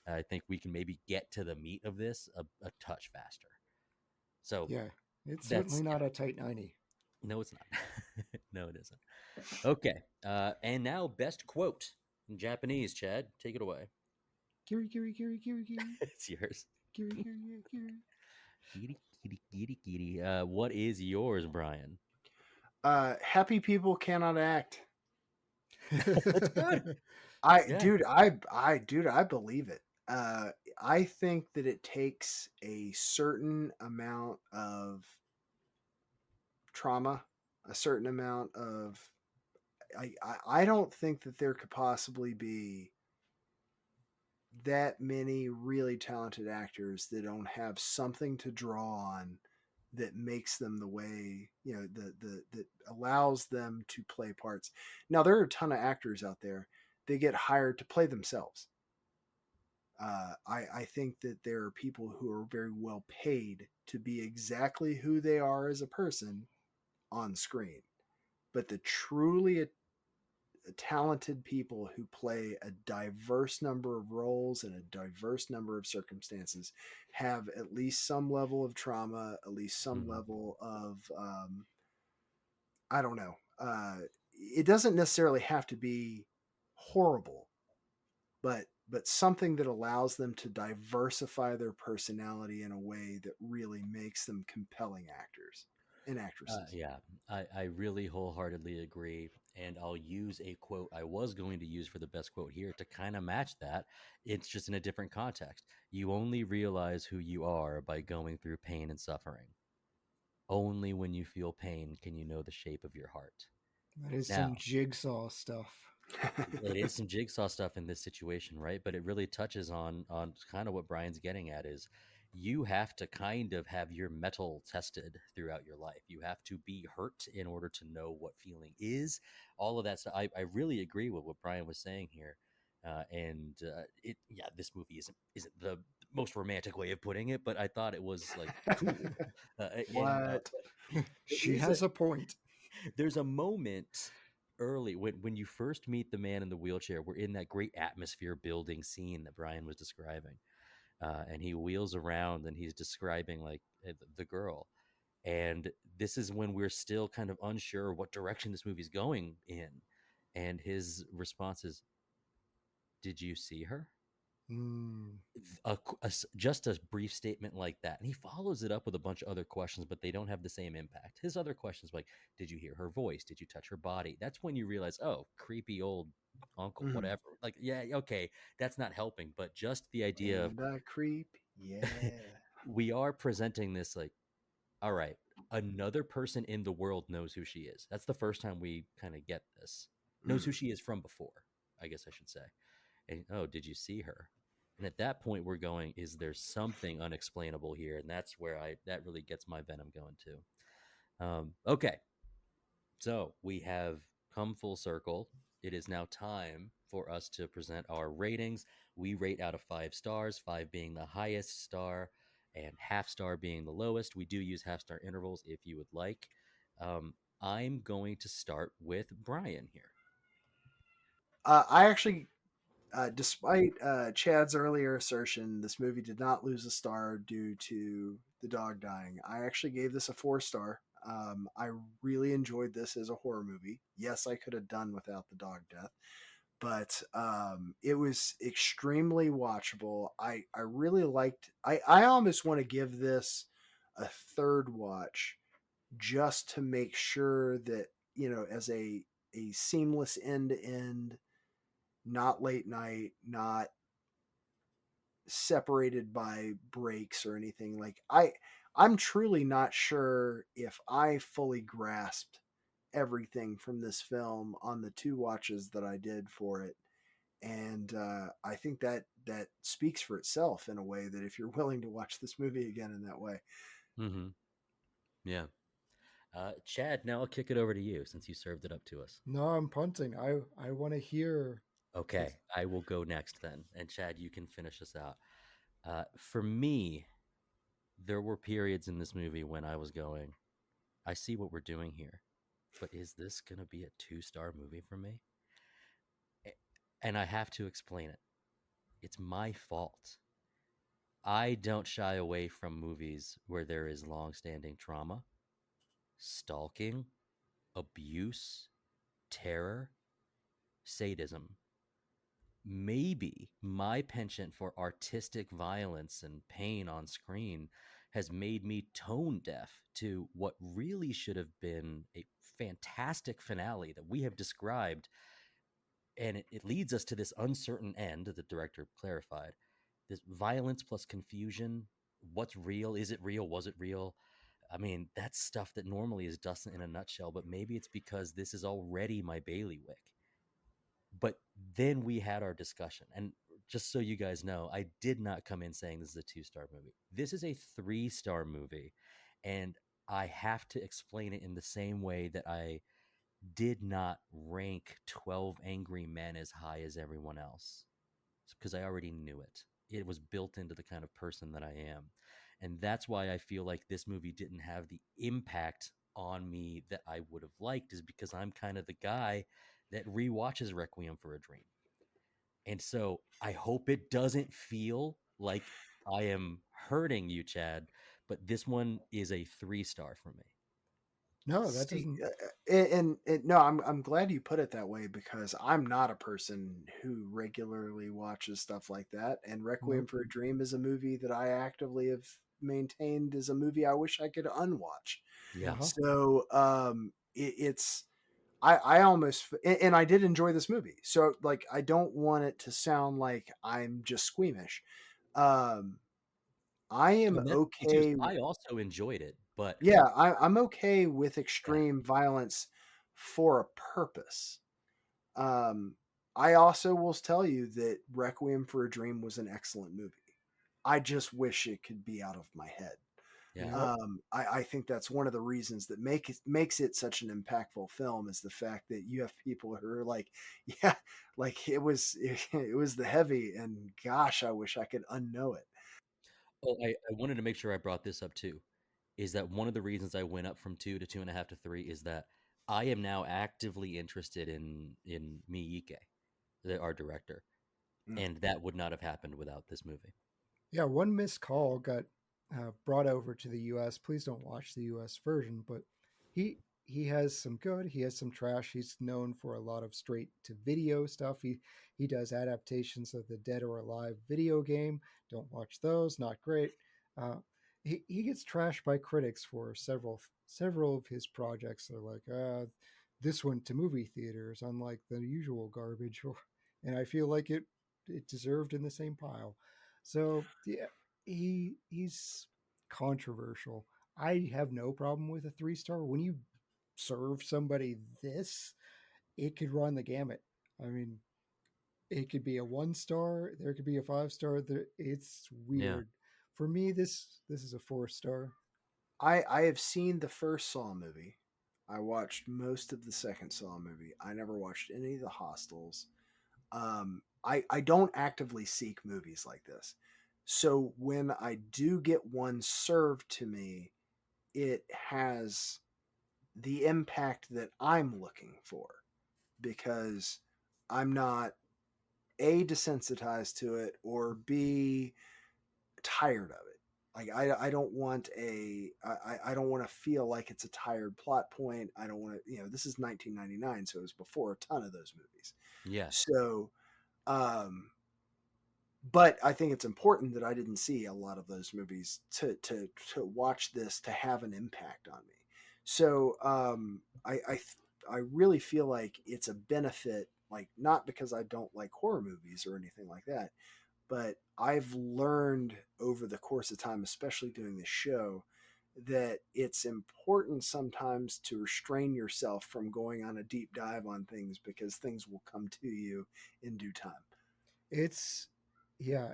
I think we can maybe get to the meat of this a touch faster. So Yeah, it's that's certainly not a tight 90. no, it's not. No, it isn't. Okay, and now best quote in Japanese. Chad, take it away. Kiri, kiri, kiri, kiri, kiri. It's yours. Kiri, kiri, kiri. Kitty, kitty, kitty, kitty. What is yours, Bryan? Happy people cannot act. That's good. Yeah. Dude, I believe it. I think that it takes a certain amount of trauma, a certain amount of. I don't think that there could possibly be that many really talented actors that don't have something to draw on that makes them the way, you know, that allows them to play parts. Now there are a ton of actors out there that get hired to play themselves. I think that there are people who are very well paid to be exactly who they are as a person on screen, but the truly talented people who play a diverse number of roles in a diverse number of circumstances have at least some level of trauma, at least some level of I don't know. It doesn't necessarily have to be horrible, but something that allows them to diversify their personality in a way that really makes them compelling actors and actresses. Yeah, I really wholeheartedly agree. And I'll use a quote I was going to use for the best quote here to kind of match that. It's just in a different context. You only realize who you are by going through pain and suffering. Only when you feel pain can you know the shape of your heart. That is Now, some jigsaw stuff. it is some jigsaw stuff in this situation, right? But it really touches on kind of what Bryan's getting at is you have to kind of have your mettle tested throughout your life. You have to be hurt in order to know what feeling is. All of that stuff. I really agree with what Bryan was saying here. This movie isn't the most romantic way of putting it, but I thought it was like cool. What? She has a point. There's a moment early when you first meet the man in the wheelchair. We're in that great atmosphere building scene that Bryan was describing, and he wheels around and he's describing like the girl, and this is when we're still kind of unsure what direction this movie's going in, and his response is, "Did you see her?" Just a brief statement like that, and he follows it up with a bunch of other questions, but they don't have the same impact. His other questions like, did you hear her voice, did you touch her body? That's when you realize, oh, creepy old uncle, whatever. Like, yeah, okay, that's not helping, but just the idea And a creep, yeah. we are presenting this like, all right, another person in the world knows who she is. That's the first time we kind of get this. Knows who she is from before, I guess I should say. And oh, did you see her? And at that point, we're going, is there something unexplainable here? And that's where that really gets my venom going too. Okay. So we have come full circle. It is now time for us to present our ratings. We rate out of 5 stars, 5 being the highest star and half star being the lowest. We do use half star intervals if you would like. I'm going to start with Bryan here. I actually, despite Chad's earlier assertion, this movie did not lose a star due to the dog dying. I actually gave this a 4-star. I really enjoyed this as a horror movie. Yes, I could have done without the dog death, but it was extremely watchable. I really liked. I almost want to give this a third watch just to make sure that, as a seamless end to end, not late night, not separated by breaks or anything. Like I'm truly not sure if I fully grasped everything from this film on the 2 watches that I did for it. And I think that speaks for itself in a way, that if you're willing to watch this movie again in that way. Mm-hmm. Yeah. Chad, now I'll kick it over to you since you served it up to us. No, I'm punting. I want to hear. Okay, I will go next then. And Chad, you can finish us out. For me, there were periods in this movie when I was going, I see what we're doing here, but is this going to be a 2-star movie for me? And I have to explain it. It's my fault. I don't shy away from movies where there is long-standing trauma, stalking, abuse, terror, sadism. Maybe my penchant for artistic violence and pain on screen has made me tone deaf to what really should have been a fantastic finale that we have described. And it leads us to this uncertain end that the director clarified. This violence plus confusion. What's real? Is it real? Was it real? I mean, that's stuff that normally is Dustin in a nutshell, but maybe it's because this is already my bailiwick. But then we had our discussion. And just so you guys know, I did not come in saying this is a 2-star movie. This is a 3-star movie. And I have to explain it in the same way that I did not rank 12 Angry Men as high as everyone else, because I already knew it. It was built into the kind of person that I am. And that's why I feel like this movie didn't have the impact on me that I would have liked, is because I'm kind of the guy that rewatches Requiem for a Dream. And so I hope it doesn't feel like I am hurting you, Chad, but this one is a 3-star for me. No, that See, doesn't. no, I'm glad you put it that way, because I'm not a person who regularly watches stuff like that. And Requiem for a Dream is a movie that I actively have maintained is a movie I wish I could unwatch. Yeah. So it's I almost, and I did enjoy this movie. So like, I don't want it to sound like I'm just squeamish. I am okay. I also enjoyed it, but Yeah, I'm okay with extreme violence for a purpose. I also will tell you that Requiem for a Dream was an excellent movie. I just wish it could be out of my head. yeah. I think that's one of the reasons that makes it such an impactful film, is the fact that you have people who are like, yeah, like it was the heavy, and gosh, I wish I could unknow it. Oh, I wanted to make sure I brought this up too. Is that one of the reasons I went up from 2 to 2.5 to 3? Is that I am now actively interested in Miyuki, our director, and that would not have happened without this movie. Yeah, one missed call got brought over to the U.S. Please don't watch the U.S. version, but he has some good, he has some trash. He's known for a lot of straight to video stuff. He does adaptations of the Dead or Alive video game. Don't watch those, not great. He gets trashed by critics for several of his projects. They're like, this went to movie theaters, unlike the usual garbage, and I feel like it deserved in the same pile. So yeah, he's controversial. I have no problem with a 3-star. When you serve somebody this, it could run the gamut. I mean, it could be a 1-star. There could be a 5-star. It's weird. For me, this is a 4-star. I have seen the first Saw movie. I watched most of the second Saw movie. I never watched any of the Hostels. I don't actively seek movies like this. So when I do get one served to me, it has the impact that I'm looking for, because I'm not A, desensitized to it, or B, tired of it. Like I don't want I don't want to feel like it's a tired plot point. I don't want to, this is 1999, so it was before a ton of those movies. Yeah. So but I think it's important that I didn't see a lot of those movies to watch this, to have an impact on me. So I really feel like it's a benefit, like not because I don't like horror movies or anything like that, but I've learned over the course of time, especially doing this show, that it's important sometimes to restrain yourself from going on a deep dive on things because things will come to you in due time. It's, yeah,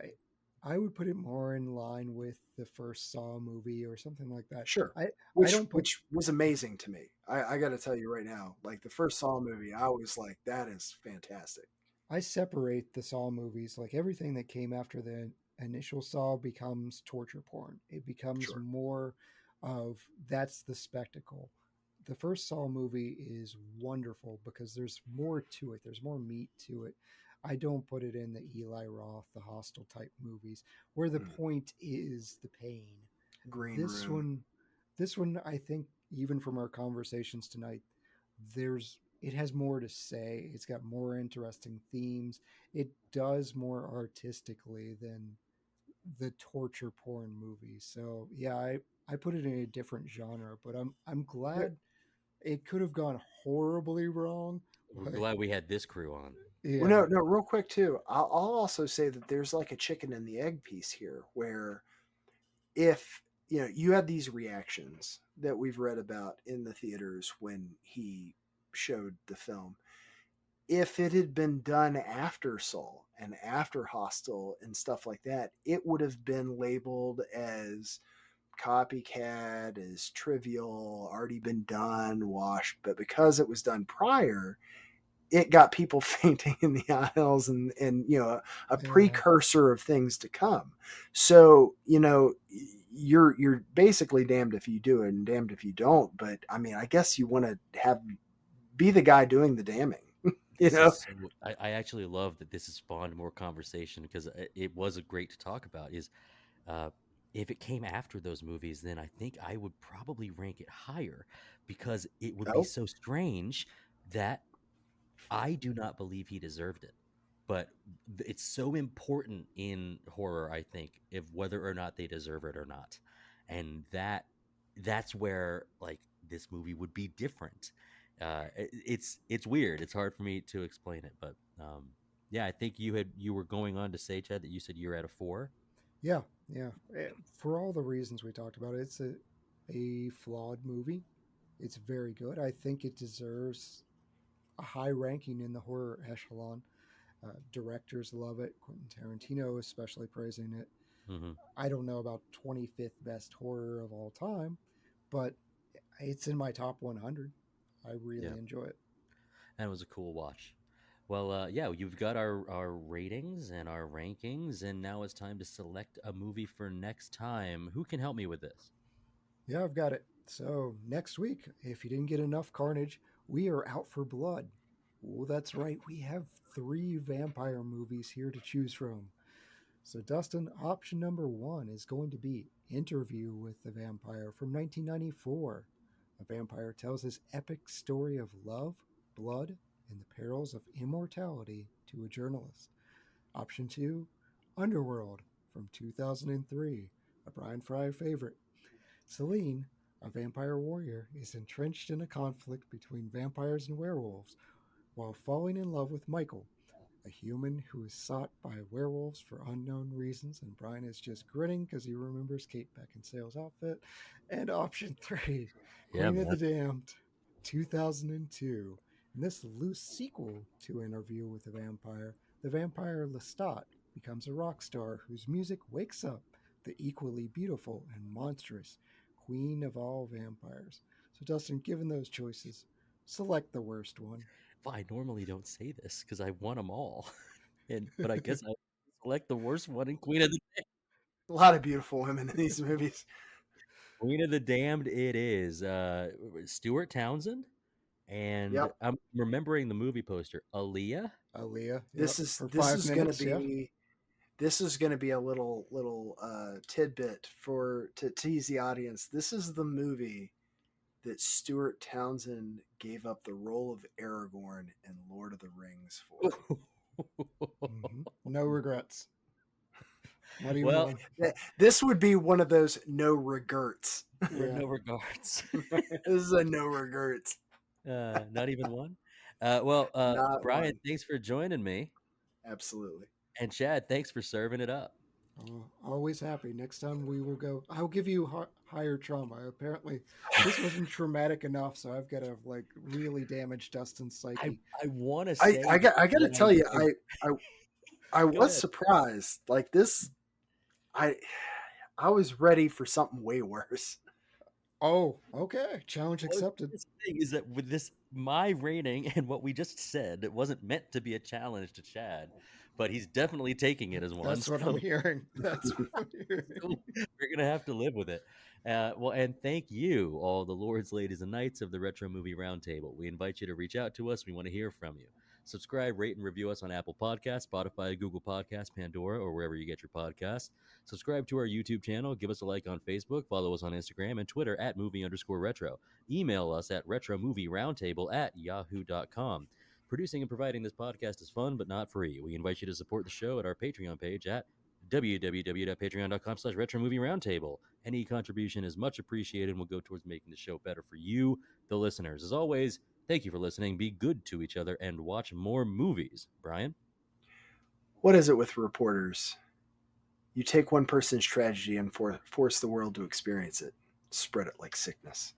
I would put it more in line with the first Saw movie or something like that. Sure. I don't put, Which was amazing to me. I got to tell you right now, like the first Saw movie, I was like, that is fantastic. I separate the Saw movies. Like everything that came after the initial Saw becomes torture porn. It becomes Sure. more of that's the spectacle. The first Saw movie is wonderful because there's more to it. There's more meat to it. I don't put it in the Eli Roth, the Hostel type movies, where the point is the pain. Green This Room. one, this one, I think, even from our conversations tonight, it has more to say. It's got more interesting themes. It does more artistically than the torture porn movies. So yeah, I put it in a different genre, but I'm glad it could have gone horribly wrong. We're But glad we had this crew on. Well, yeah, no, real quick too. I'll also say that there's like a chicken and the egg piece here, where if you had these reactions that we've read about in the theaters when he showed the film, if it had been done after Soul and after Hostel and stuff like that, it would have been labeled as copycat, as trivial, already been done, washed. But because it was done prior, it got people fainting in the aisles and a yeah, precursor of things to come. So you're basically damned if you do it and damned if you don't. But I mean, I guess you want to be the guy doing the damning. you This know is so. I actually love that this has spawned more conversation because it was a great to talk about. Is uh, if it came after those movies, then I think I would probably rank it higher because it would be Oh, so strange that I do not believe he deserved it. But it's so important in horror, I think, if whether or not they deserve it or not. And that's where like this movie would be different. It's weird. It's hard for me to explain it, but yeah, I think you were going on to say, Chad, that you said you're at a 4. yeah, yeah. For all the reasons we talked about, it's a flawed movie. It's very good. I think it deserves a high ranking in the horror echelon. Directors love it. Quentin Tarantino, especially praising it. Mm-hmm. I don't know about 25th best horror of all time, but it's in my top 100. I Yeah, really enjoy it. and it was a cool watch. Well, yeah, you've got our ratings and our rankings, and now it's time to select a movie for next time. Who can help me with this? Yeah, I've got it. So, next week, if you didn't get enough carnage, we are out for blood. Oh, that's right. We have 3 vampire movies here to choose from. So, Dustin, option number 1 is going to be Interview with the Vampire from 1994. A vampire tells his epic story of love, blood, and the perils of immortality to a journalist. Option 2, Underworld from 2003, a Bryan Frye favorite. Celine, a vampire warrior, is entrenched in a conflict between vampires and werewolves while falling in love with Michael, a human who is sought by werewolves for unknown reasons, and Bryan is just grinning because he remembers Kate Beckinsale's outfit. And option 3, Yeah, Queen of man. the Damned, 2002. In this loose sequel to Interview with the Vampire, the vampire Lestat becomes a rock star whose music wakes up the equally beautiful and monstrous queen of all vampires. So, Dustin, given those choices, select the worst one. Well, I normally don't say this because I want them all, but I guess I select the worst one in a lot of beautiful women in these movies. Queen of the Damned. It is Stuart Townsend, and Yep. I'm remembering the movie poster. Aaliyah. Aaliyah, yep, This is for this five is going to minutes, yeah. be this is going to be a little tidbit for to tease the audience. This is the movie that Stuart Townsend gave up the role of Aragorn in Lord of the Rings for. Mm-hmm. No regrets. Not even Well, one. This would be one of those no regrets. Yeah. no regards. This is a no regrets. Not even one. Not Bryan, one. thanks for joining me, Absolutely. and Chad, thanks for serving it up. Oh, always happy. Next time we will go. I'll give you higher trauma. Apparently, this wasn't traumatic enough, so I've got to like really damage Dustin's psyche. I want to say I got to tell you, I Go was ahead. surprised. Like this, I was ready for something way worse. Oh, okay. Challenge Well, accepted. this thing is that with this, my rating and what we just said, it wasn't meant to be a challenge to Chad, but he's definitely taking it as one. That's what I'm hearing. That's what I'm hearing. We're gonna have to live with it. Well, and thank you, all the lords, ladies, and knights of the Retro Movie Roundtable. We invite you to reach out to us. We want to hear from you. Subscribe, rate, and review us on Apple Podcasts, Spotify, Google Podcasts, Pandora, or wherever you get your podcasts. Subscribe to our YouTube channel. Give us a like on Facebook. Follow us on Instagram and Twitter at movie_retro. Email us at retromovieroundtable@yahoo.com. Producing and providing this podcast is fun, but not free. We invite you to support the show at our Patreon page at www.patreon.com/retromovieroundtable. Any contribution is much appreciated and will go towards making the show better for you, the listeners. As always, thank you for listening. Be good to each other and watch more movies. Bryan? What is it with reporters? You take one person's tragedy and force the world to experience it. Spread it like sickness.